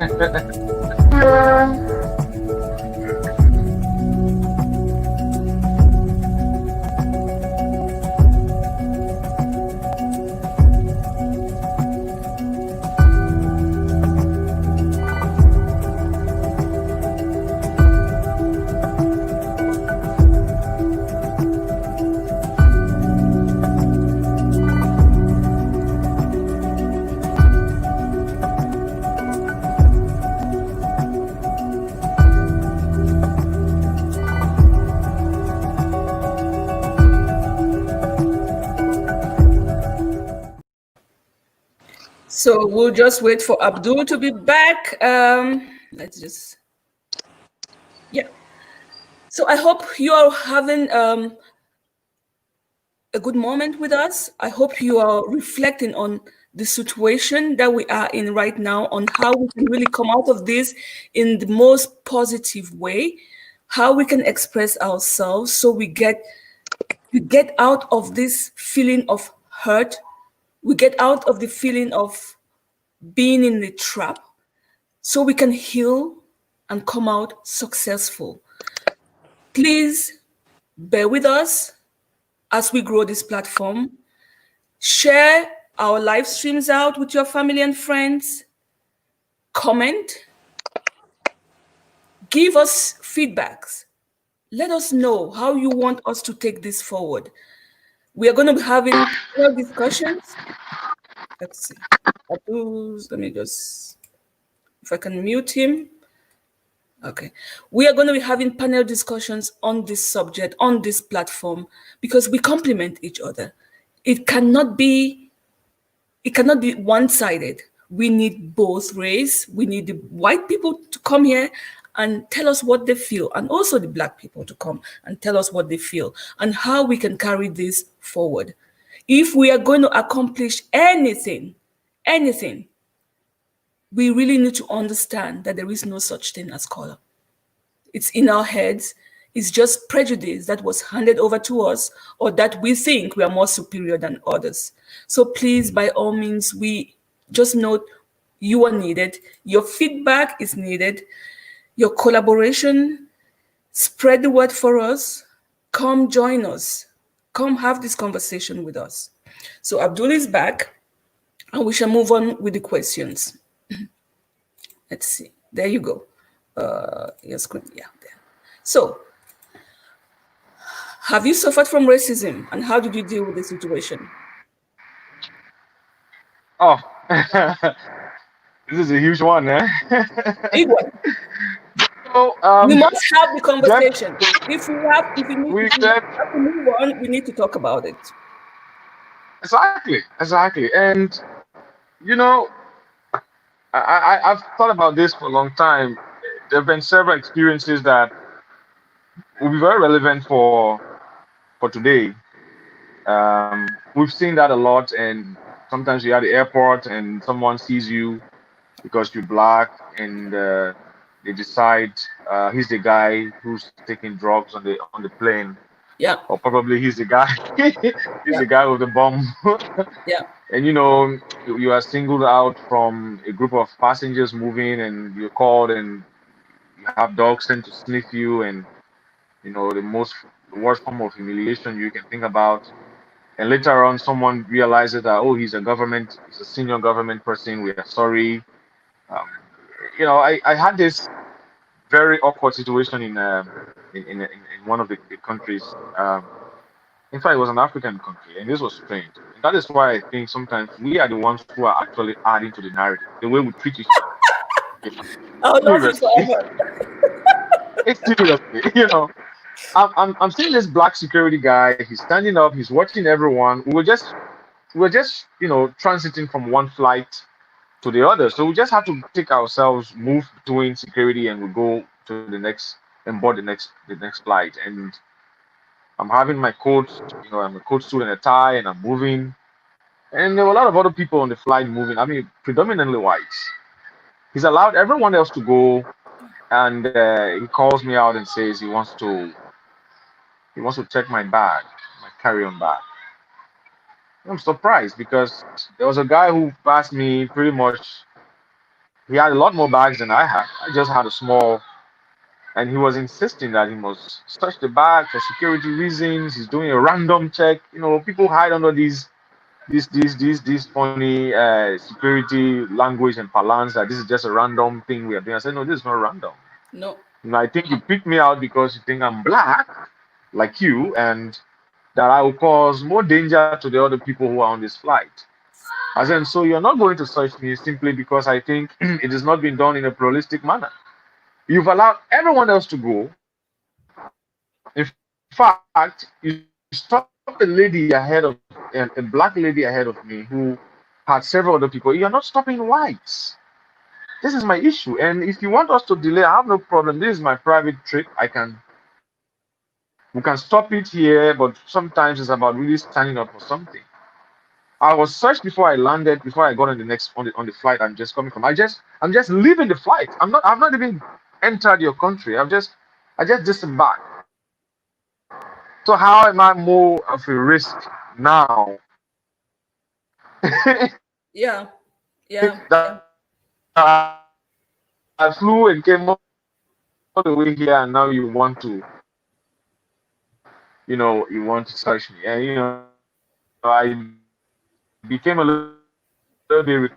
So we'll just wait for Abdul to be back. Let's just, yeah. So I hope you are having a good moment with us. I hope you are reflecting on the situation that we are in right now, on how we can really come out of this in the most positive way, how we can express ourselves so we get out of this feeling of hurt, we get out of the feeling of being in the trap, so we can heal and come out successful. Please bear with us as we grow this platform. Share our live streams out with your family and friends. Comment. Give us feedbacks. Let us know how you want us to take this forward. We are going to be having panel discussions. Let's see. Let me just, if I can mute him. Okay. We are going to be having panel discussions on this subject, on this platform, because we complement each other. It cannot be one-sided. We need both race. We need the white people to come here and tell us what they feel, and also the black people to come and tell us what they feel and how we can carry this forward. If we are going to accomplish anything, we really need to understand that there is no such thing as color. It's in our heads. It's just prejudice that was handed over to us, or that we think we are more superior than others. So please, by all means, we just note you are needed. Your feedback is needed. Your collaboration, spread the word for us. Come join us. Come have this conversation with us. So Abdul is back, and we shall move on with the questions. Let's see. There you go. Your screen. Yeah, there. So, have you suffered from racism, and how did you deal with the situation? Oh, this is a huge one, eh? Big one. So, We must have the conversation. If we have to move on, we need to talk about it. Exactly. And I've thought about this for a long time. There have been several experiences that will be very relevant for today. We've seen that a lot, and sometimes you're at the airport and someone sees you because you're black, and they decide he's the guy who's taking drugs on the plane. Yeah. Or probably he's the guy he's the guy with the bomb. Yeah. And you are singled out from a group of passengers moving, and you're called, and you have dogs sent to sniff you, and the worst form of humiliation you can think about. And later on, someone realizes that, oh, he's a senior government person. We are sorry. Um, I had this very awkward situation in one of the countries. In fact, it was an African country, and this was strange. And that is why I think sometimes we are the ones who are actually adding to the narrative, the way we treat each other. I'll love it forever. It's seriously. I'm seeing this black security guy. He's standing up. He's watching everyone. We were just transiting from one flight to the other. So we just have to take ourselves, move between security, and we go to the next and board the next flight. And I'm having my coat, I'm a coat suit and a tie, and I'm moving. And there were a lot of other people on the flight moving. I mean, predominantly whites. He's allowed everyone else to go, and he calls me out and says he wants to check my bag, my carry-on bag. I'm surprised because there was a guy who passed me pretty much. He had a lot more bags than I had. I just had a small, and he was insisting that he must search the bag for security reasons. He's doing a random check. People hide under these funny security language and parlance that this is just a random thing we are doing. I said, no, this is not random. No. I think you picked me out because you think I'm black, like you, and that I will cause more danger to the other people who are on this flight. I said, so you're not going to search me simply because I think it has not been done in a pluralistic manner. You've allowed everyone else to go. In fact, you stopped a lady ahead of a black lady ahead of me who had several other people. You're not stopping whites. This is my issue. And if you want us to delay, I have no problem. This is my private trip. We can stop it here, but sometimes it's about really standing up for something. I was searched before I landed, before I got on the next on the flight I'm just coming from. I'm just leaving the flight. I've not even entered your country. I just disembarked. So how am I more of a risk now Yeah. that Yeah. I Yeah. flew and came all the way here and now you want to search me. And I became a little bit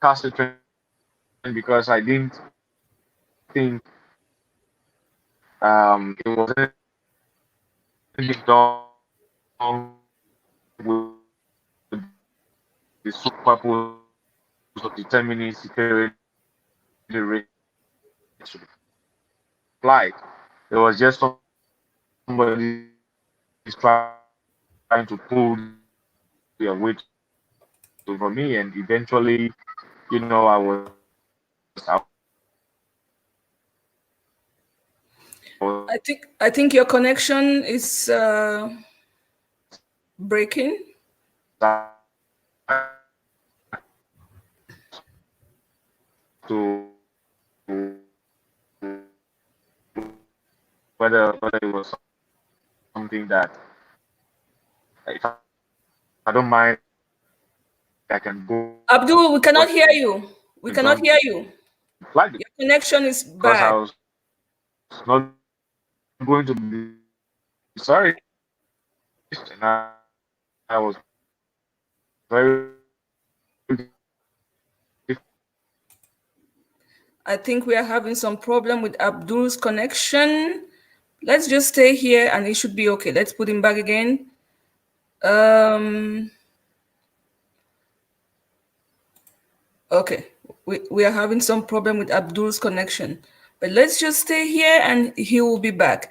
recalcitrant because I didn't think it was anything done with the sole purpose of determining security rates to the flight. It was just somebody trying to pull their weight over me, and eventually, I I think your connection is breaking. whether it was something that if I don't mind, I can go Abdul, we what cannot hear we've you. done We cannot hear you. flight Your connection is because I bad. was not going to be sorry, and I was very I think we are having some problem with Abdul's connection. Let's just stay here and it should be okay. Let's put him back again. Um, okay. We are having some problem with Abdul's connection. But let's just stay here and he will be back.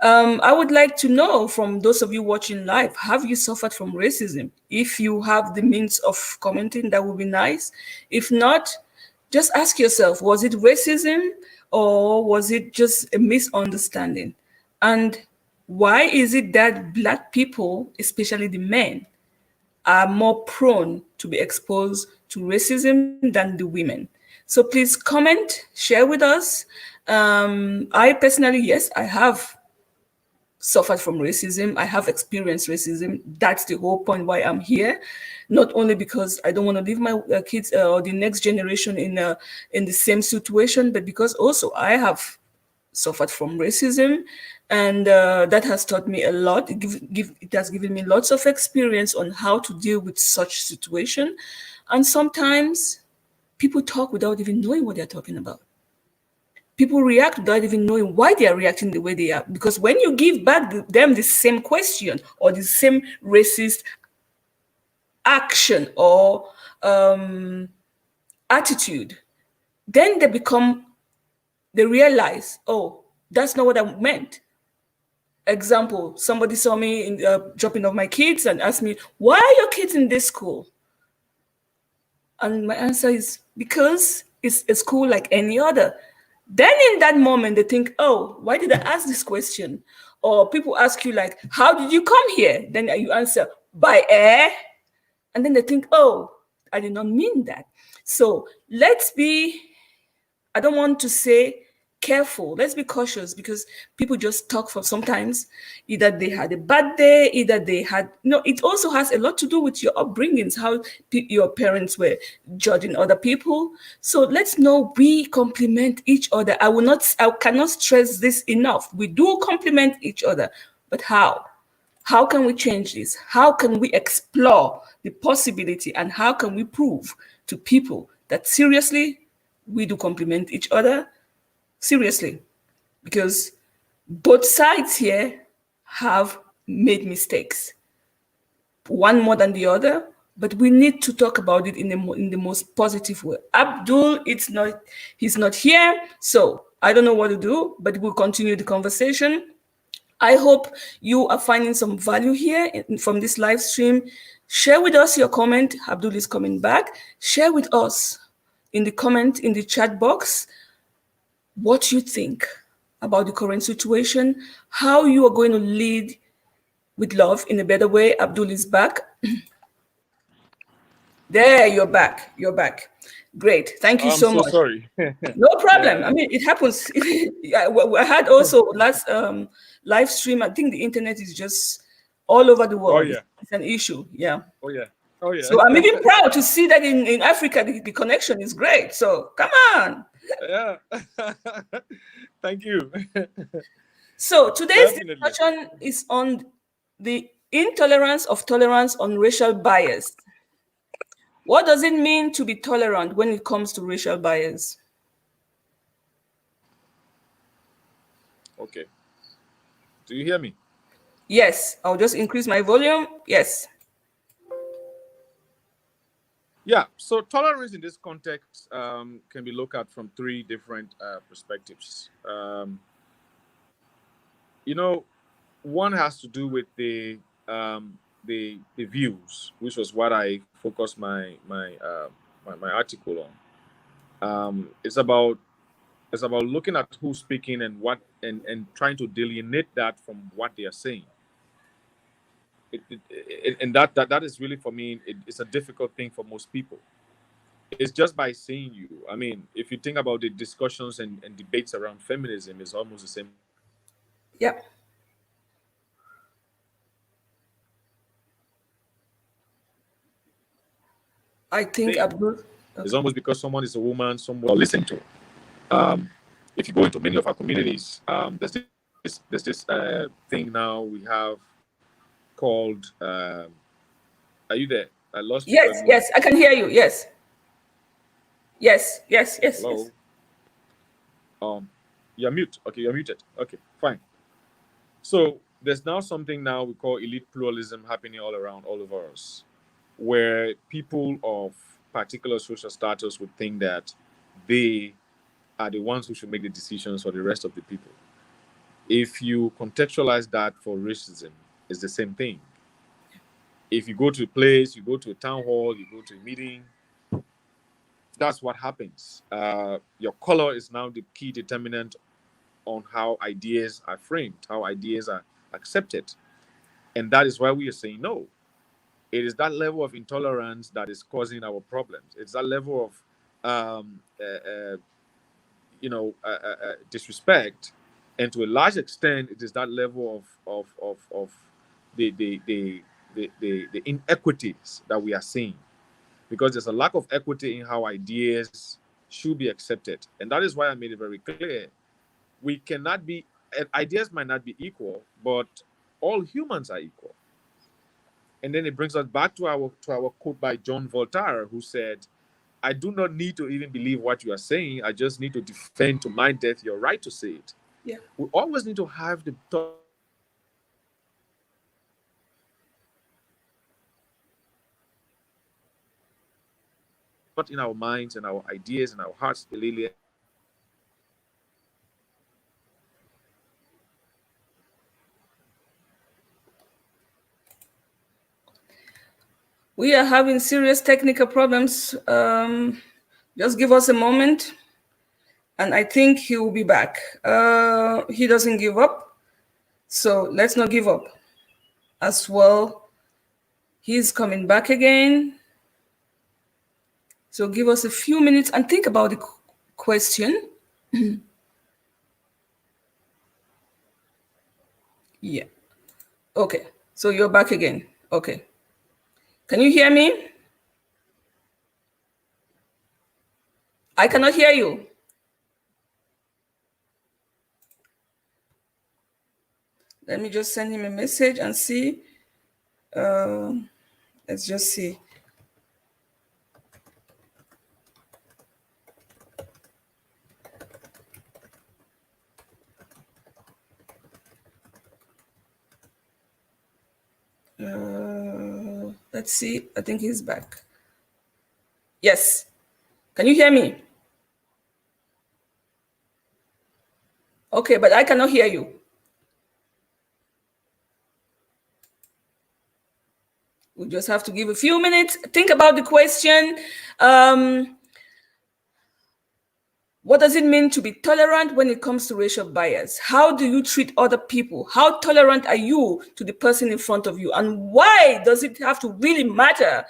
I would like to know from those of you watching live, have you suffered from racism? If you have the means of commenting, that would be nice. If not, just ask yourself, was it racism or was it just a misunderstanding? And why is it that Black people, especially the men, are more prone to be exposed to racism than the women? So please comment, share with us. I personally, yes, I have suffered from racism. I have experienced racism. That's the whole point why I'm here. Not only because I don't want to leave my kids or the next generation in the same situation, but because also I have suffered from racism, and that has taught me a lot. It has given me lots of experience on how to deal with such situation, and sometimes people talk without even knowing what they're talking about. People react without even knowing why they are reacting the way they are. Because when you give back them the same question or the same racist action or attitude, then they realize, oh, that's not what I meant. Example, somebody saw me dropping off my kids and asked me, why are your kids in this school? And my answer is because it's a school like any other. Then in that moment, they think, oh, why did I ask this question? Or people ask you, like, how did you come here? Then you answer, by air. And then they think, oh, I did not mean that. So let's be, I don't want to say careful. Let's be cautious because people just talk for sometimes. Either they had a bad day, either they had, no, it also has a lot to do with your upbringings, how your parents were judging other people. So let's know we complement each other. I cannot stress this enough. We do complement each other, but how? How can we change this? How can we explore the possibility and how can we prove to people that seriously we do complement each other? Seriously, because both sides here have made mistakes, one more than the other, but we need to talk about it in the most positive way. Abdul, he's not here, so I don't know what to do, but we'll continue the conversation. I hope you are finding some value here from this live stream. Share with us your comment. Abdul is coming back. Share with us in the comment in the chat box what you think about the current situation, how you are going to lead with love in a better way. Abdul is back. There, you're back. You're back. Great. Thank you I'm so so much. sorry. No problem. I Yeah. mean, it happens. I had also last live stream. I think the internet is just all over the Oh world. yeah. It's an issue. Yeah. Oh yeah. Oh yeah. So I'm even proud to see that in Africa, the connection is great. So come on. Yeah. Thank you. So today's Definitely. discussion is on the intolerance of tolerance on racial bias. What does it mean to be tolerant when it comes to racial bias? Okay. Do you hear me? Yes, I'll just increase my volume. Yes. Yeah. So tolerance in this context can be looked at from three different perspectives. You know, one has to do with the views, which was what I focused my article on. It's about looking at who's speaking and what and trying to delineate that from what they are saying. And that is really, for me, it's a difficult thing for most people. It's just by seeing you. I mean, if you think about the discussions and debates around feminism, is almost the same Yep. I think thing. Abdul. It's Okay. almost because someone is a woman, someone listen to. Um, if you go into many of our communities, there's this thing now we have called. Are you there? I lost you for a Yes, moment. yes, I can hear you. Yes, yes, yes, yes, yes. Hello. You're mute. Okay, you're muted. Okay, fine. So there's now something now we call elite pluralism happening all around, all over us, where people of particular social status would think that they are the ones who should make the decisions for the rest of the people. If you contextualize that for racism, it's the same thing. If you go to a place, you go to a town hall, you go to a meeting, that's what happens. Your color is now the key determinant on how ideas are framed, how ideas are accepted. And that is why we are saying no. It is that level of intolerance that is causing our problems. It's that level of, disrespect. And to a large extent, it is that level of the, the, the, the inequities that we are seeing. Because there's a lack of equity in how ideas should be accepted. And that is why I made it very clear. We cannot be, ideas might not be equal, but all humans are equal. And then it brings us back to our quote by John Voltaire, who said, I do not need to even believe what you are saying. I just need to defend to my death your right to say it. Yeah. We always need to have the thought in our minds and our ideas and our hearts, Lilia. We are having serious technical problems. Just give us a moment, and I think he will be back. He doesn't give up, so let's not give up as well. He's coming back again. So give us a few minutes and think about the question. Yeah. Okay. So you're back again. Okay. Can you hear me? I cannot hear you. Let me just send him a message and see. Let's just see. Let's see. I think he's back. Yes. Can you hear me? Okay, but I cannot hear you. We just have to give a few minutes. Think about the question. What does it mean to be tolerant when it comes to racial bias? How do you treat other people? How tolerant are you to the person in front of you? And why does it have to really matter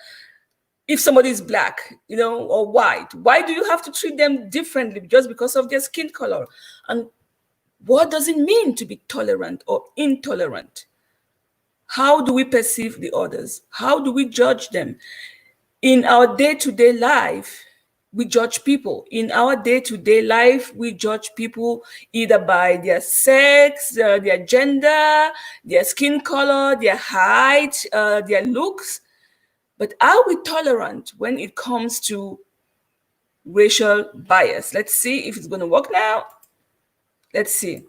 if somebody is black, or white? Why do you have to treat them differently just because of their skin color? And what does it mean to be tolerant or intolerant? How do we perceive the others? How do we judge them? In our day-to-day life, we judge people. In our day-to-day life, we judge people either by their sex, their gender, their skin color, their height, their looks. But are we tolerant when it comes to racial bias? Let's see if it's going to work now. Let's see.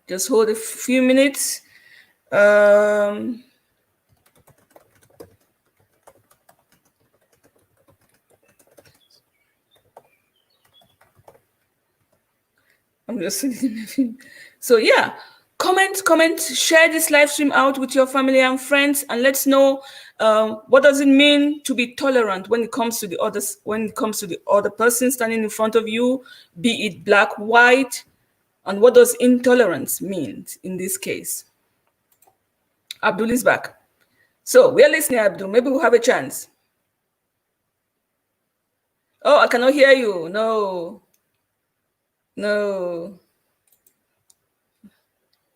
Just hold a few minutes. I'm just sitting. So yeah, comment, share this live stream out with your family and friends, and let's know what does it mean to be tolerant when it comes to the others, when it comes to the other person standing in front of you, be it black, white, and what does intolerance mean in this case? Abdul is back. So we are listening, Abdul. Maybe we'll have a chance. Oh, I cannot hear you. No.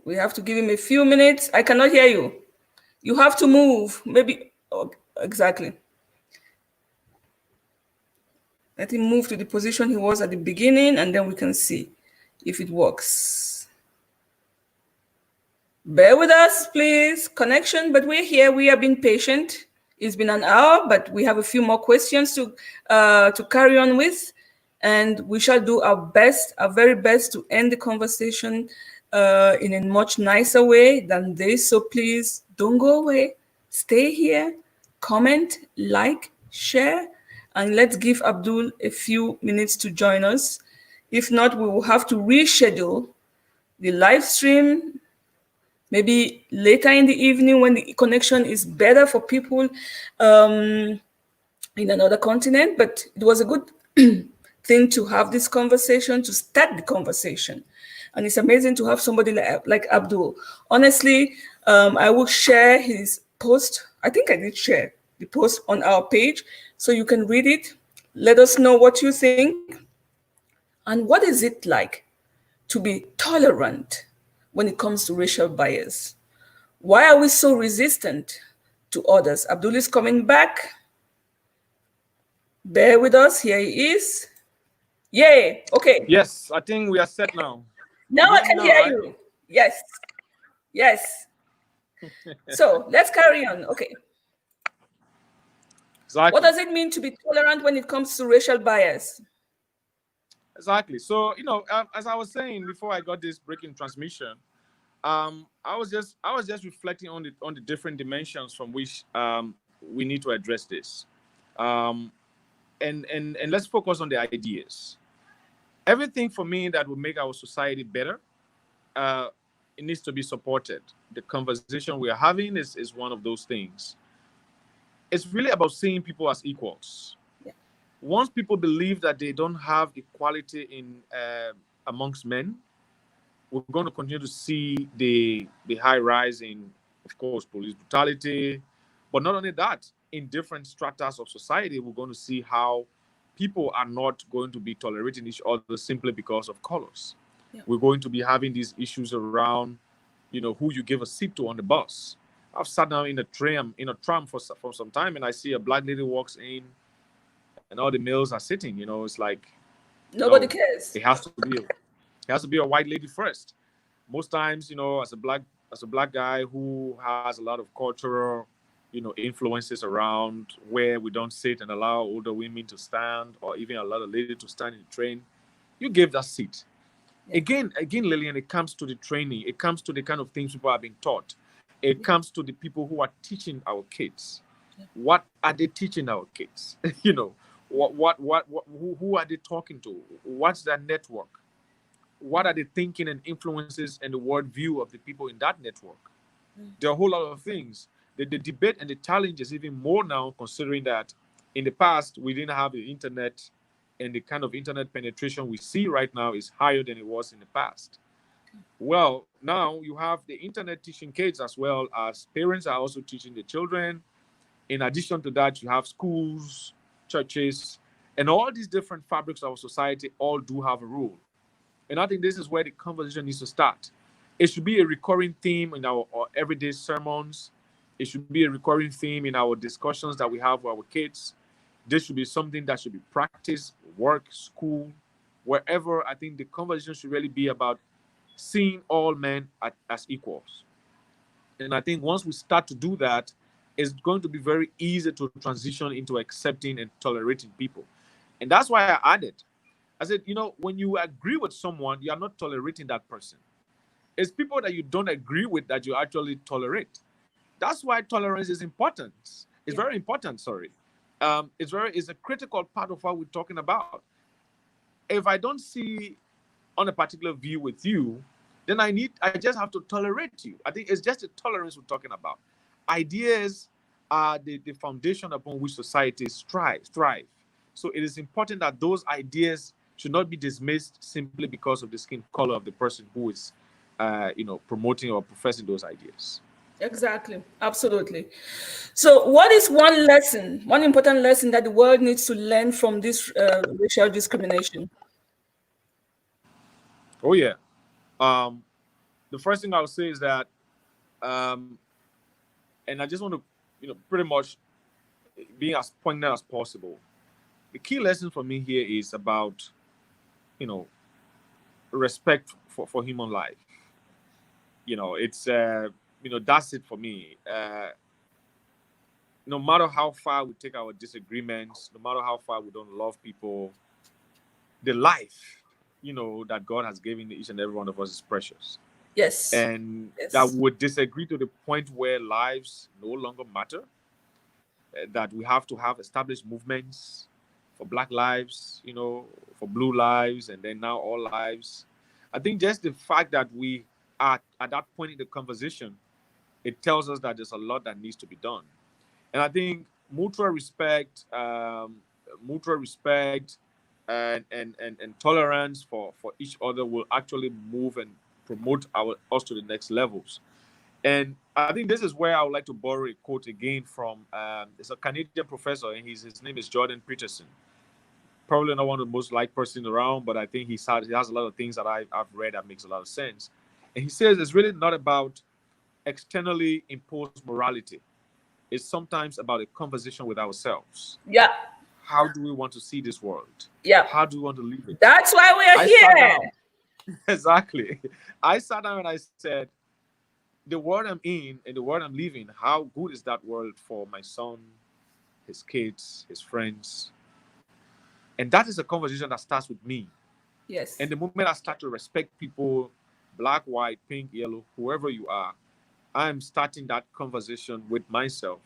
We have to give him a few minutes. I cannot hear you. You have to move. Maybe. Oh, exactly. Let him move to the position he was at the beginning, and then we can see if it works. Bear with us, please. Connection, but we're here. We have been patient. It's been an hour, but we have a few more questions to carry on with, and we shall do our best, our very best, to end the conversation in a much nicer way than this. So please don't go away. Stay here. Comment, like, share, and let's give Abdul a few minutes to join us. If not, we will have to reschedule the live stream. Maybe later in the evening when the connection is better for people in another continent. But it was a good thing to have this conversation, to start the conversation. And it's amazing to have somebody like Abdul. Honestly, I will share his post. I think I did share the post on our page, so you can read it. Let us know what you think. And what is it like to be tolerant when it comes to racial bias? Why are we so resistant to others? Abdul is coming back. Bear with us. Here he is. Yay. Okay. Yes, I think we are set now. Now I can hear you. Yes. So let's carry on. Okay. Exactly. What does it mean to be tolerant when it comes to racial bias? Exactly. So, as I was saying before I got this breaking transmission, I was just reflecting on the different dimensions from which we need to address this, and let's focus on the ideas. Everything for me that will make our society better, it needs to be supported. The conversation we are having is one of those things. It's really about seeing people as equals. Yeah. Once people believe that they don't have equality in amongst men, we're going to continue to see the high rise in, of course, police brutality. But not only that, in different stratas of society, we're going to see how people are not going to be tolerating each other simply because of colors. Yeah. We're going to be having these issues around, who you give a seat to on the bus. I've sat down in a tram for some time, and I see a black lady walks in, and all the males are sitting. It's like, Nobody no, cares. it has to be a white lady first. Most times, as a black guy who has a lot of cultural, influences around where we don't sit and allow older women to stand, or even allow a lady to stand in the train, you give that seat. Yeah. Again, Lillian, it comes to the training. It comes to the kind of things people are being taught. It comes to the people who are teaching our kids. Yeah. What are they teaching our kids? Who are they talking to? What's their network? What are the thinking and influences and the worldview of the people in that network? There are a whole lot of things. The debate and the challenge is even more now, considering that in the past, we didn't have the internet, and the kind of internet penetration we see right now is higher than it was in the past. Well, now you have the internet teaching kids as well as parents are also teaching the children. In addition to that, you have schools, churches, and all these different fabrics of our society all do have a role. And I think this is where the conversation needs to start. It should be a recurring theme in our everyday sermons. It should be a recurring theme in our discussions that we have with our kids. This should be something that should be practiced, work, school, wherever. I think the conversation should really be about seeing all men as equals. And I think once we start to do that, it's going to be very easy to transition into accepting and tolerating people. And that's why I added, I said, when you agree with someone, you are not tolerating that person. It's people that you don't agree with that you actually tolerate. That's why tolerance is important. It's very important, sorry. It's a critical part of what we're talking about. If I don't see on a particular view with you, then I just have to tolerate you. I think it's just the tolerance we're talking about. Ideas are the foundation upon which societies thrive. So it is important that those ideas should not be dismissed simply because of the skin color of the person who is, promoting or professing those ideas. Exactly. Absolutely. So, what is one important lesson that the world needs to learn from this racial discrimination? Oh, yeah. The first thing I would say is that, and I just want to, pretty much be as poignant as possible. The key lesson for me here is about, respect for human life. It's, that's it for me. No matter how far we take our disagreements, no matter how far we don't love people, the life, that God has given each and every one of us is precious. Yes. And Yes. that would disagree to the point where lives no longer matter, that we have to have established movements for Black lives, for blue lives, and then now all lives. I think just the fact that we are at that point in the conversation, it tells us that there's a lot that needs to be done. And I think mutual respect, and tolerance for each other will actually move and promote us to the next levels. And I think this is where I would like to borrow a quote again from it's a Canadian professor, and his name is Jordan Peterson. Probably not one of the most liked persons around, but I think he has a lot of things that I've read that makes a lot of sense. And he says it's really not about externally imposed morality. It's sometimes about a conversation with ourselves. Yeah. How do we want to see this world? Yeah. How do we want to live it? That's why we are here. Exactly. I sat down and I said, the world I'm in and the world I'm living, how good is that world for my son, his kids, his friends? And that is a conversation that starts with me. Yes. And the moment I start to respect people, black, white, pink, yellow, whoever you are, I'm starting that conversation with myself.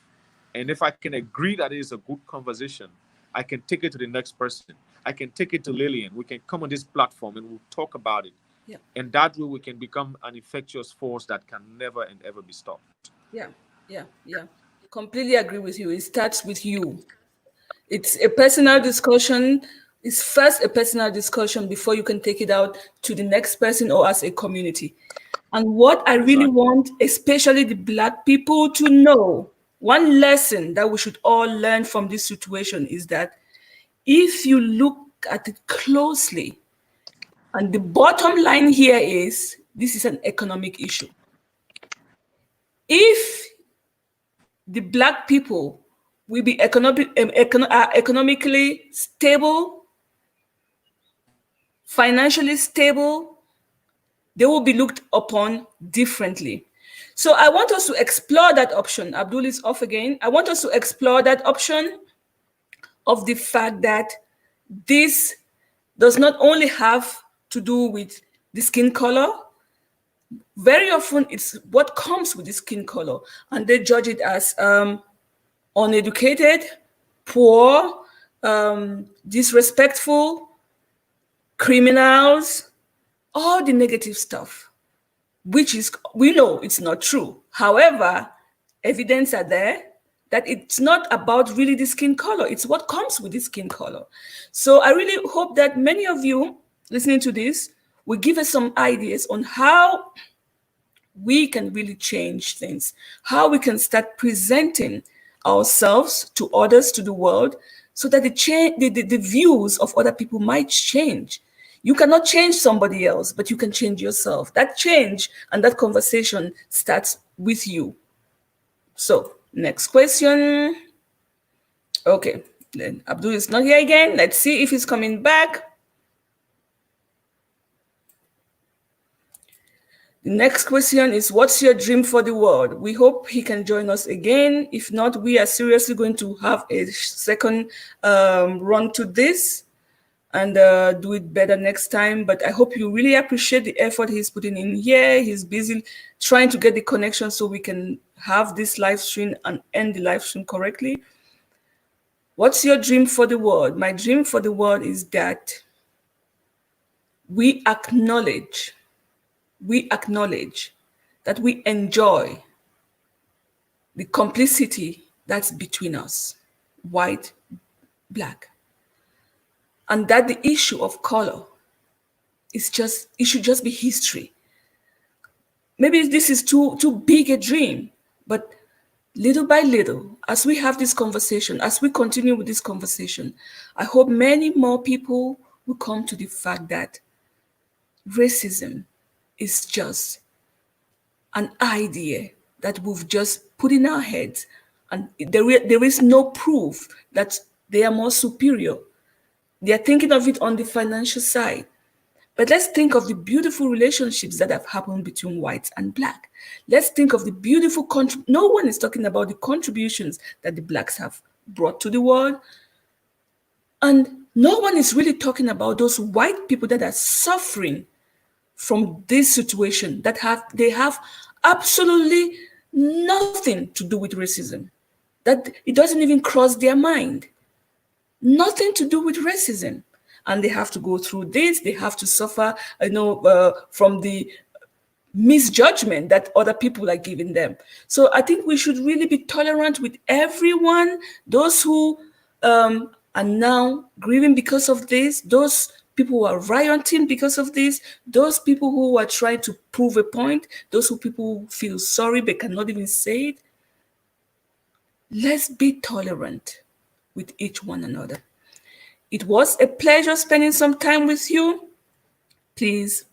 And if I can agree that it is a good conversation, I can take it to the next person. I can take it to Lillian. We can come on this platform and we'll talk about it. Yeah. And that way we can become an infectious force that can never and ever be stopped. Yeah. Yeah. Yeah. Completely agree with you. It starts with you. It's a personal discussion. It's first a personal discussion before you can take it out to the next person or as a community. And what I really Exactly. want, especially the Black people, to know, one lesson that we should all learn from this situation is that if you look at it closely, and the bottom line here is this is an economic issue. If the Black people will be economically stable, financially stable, they will be looked upon differently. So I want us to explore that option. Abdul is off again. I want us to explore that option of the fact that this does not only have to do with the skin color. Very often it's what comes with the skin color, and they judge it as uneducated, poor, disrespectful, criminals, all the negative stuff, which is, we know it's not true. However, evidence are there that it's not about really the skin color, it's what comes with the skin color. So I really hope that many of you listening to this will give us some ideas on how we can really change things, how we can start presenting ourselves to others, to the world, so that the views of other people might change. You cannot change somebody else, but you can change yourself. That change and that conversation starts with you. So, next question. Okay, then Abdul is not here again. Let's see if he's coming back. The next question is, what's your dream for the world? We hope he can join us again. If not, we are seriously going to have a second run to this and do it better next time. But I hope you really appreciate the effort he's putting in here. He's busy trying to get the connection so we can have this live stream and end the live stream correctly. What's your dream for the world? My dream for the world is that we acknowledge that we enjoy the complicity that's between us, white, Black, and that the issue of color it should just be history. Maybe this is too big a dream, but little by little, as we have this conversation, as we continue with this conversation, I hope many more people will come to the fact that racism is just an idea that we've just put in our heads, and there is no proof that they are more superior. They are thinking of it on the financial side. But let's think of the beautiful relationships that have happened between whites and Black. Let's think of the beautiful no one is talking about the contributions that the Blacks have brought to the world. And no one is really talking about those white people that are suffering from this situation, that they have absolutely nothing to do with racism, that it doesn't even cross their mind. Nothing to do with racism. And they have to go through this, they have to suffer, from the misjudgment that other people are giving them. So I think we should really be tolerant with everyone, those who are now grieving because of this, those people who are rioting because of this, those people who are trying to prove a point, those people who feel sorry but cannot even say it. Let's be tolerant with each one another. It was a pleasure spending some time with you. Please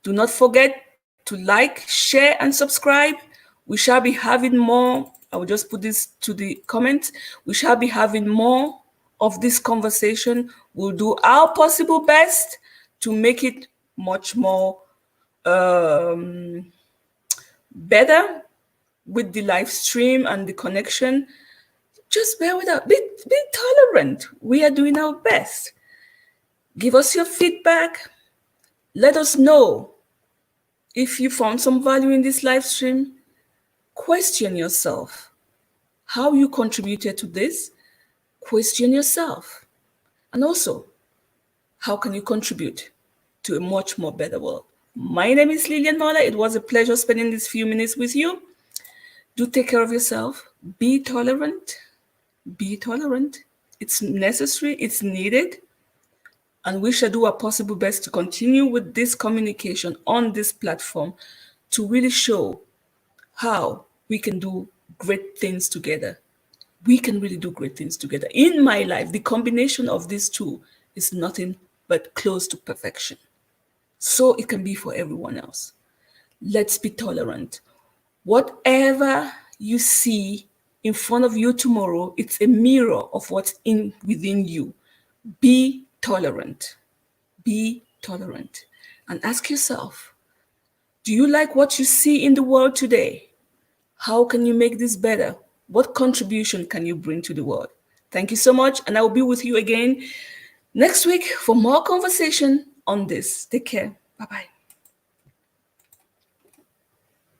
do not forget to like, share, and subscribe. We shall be having more. I will just put this to the comments. We shall be having more of this conversation. We'll do our possible best to make it much more better with the live stream and the connection. Just bear with us. Be tolerant. We are doing our best. Give us your feedback. Let us know if you found some value in this live stream. Question yourself how you contributed to this. Question yourself. And also, how can you contribute to a much more better world. My name is Lillian Mola. It was a pleasure spending these few minutes with you. Do take care of yourself. Be tolerant. Be tolerant. It's necessary. It's needed. And we shall do our possible best to continue with this communication on this platform to really show how we can do great things together. We can really do great things together. In my life, the combination of these two is nothing but close to perfection. So it can be for everyone else. Let's be tolerant. Whatever you see in front of you tomorrow, it's a mirror of what's within you. Be tolerant. Be tolerant. And ask yourself, do you like what you see in the world today? How can you make this better? What contribution can you bring to the world? Thank you so much. And I will be with you again next week for more conversation on this. Take care. Bye-bye.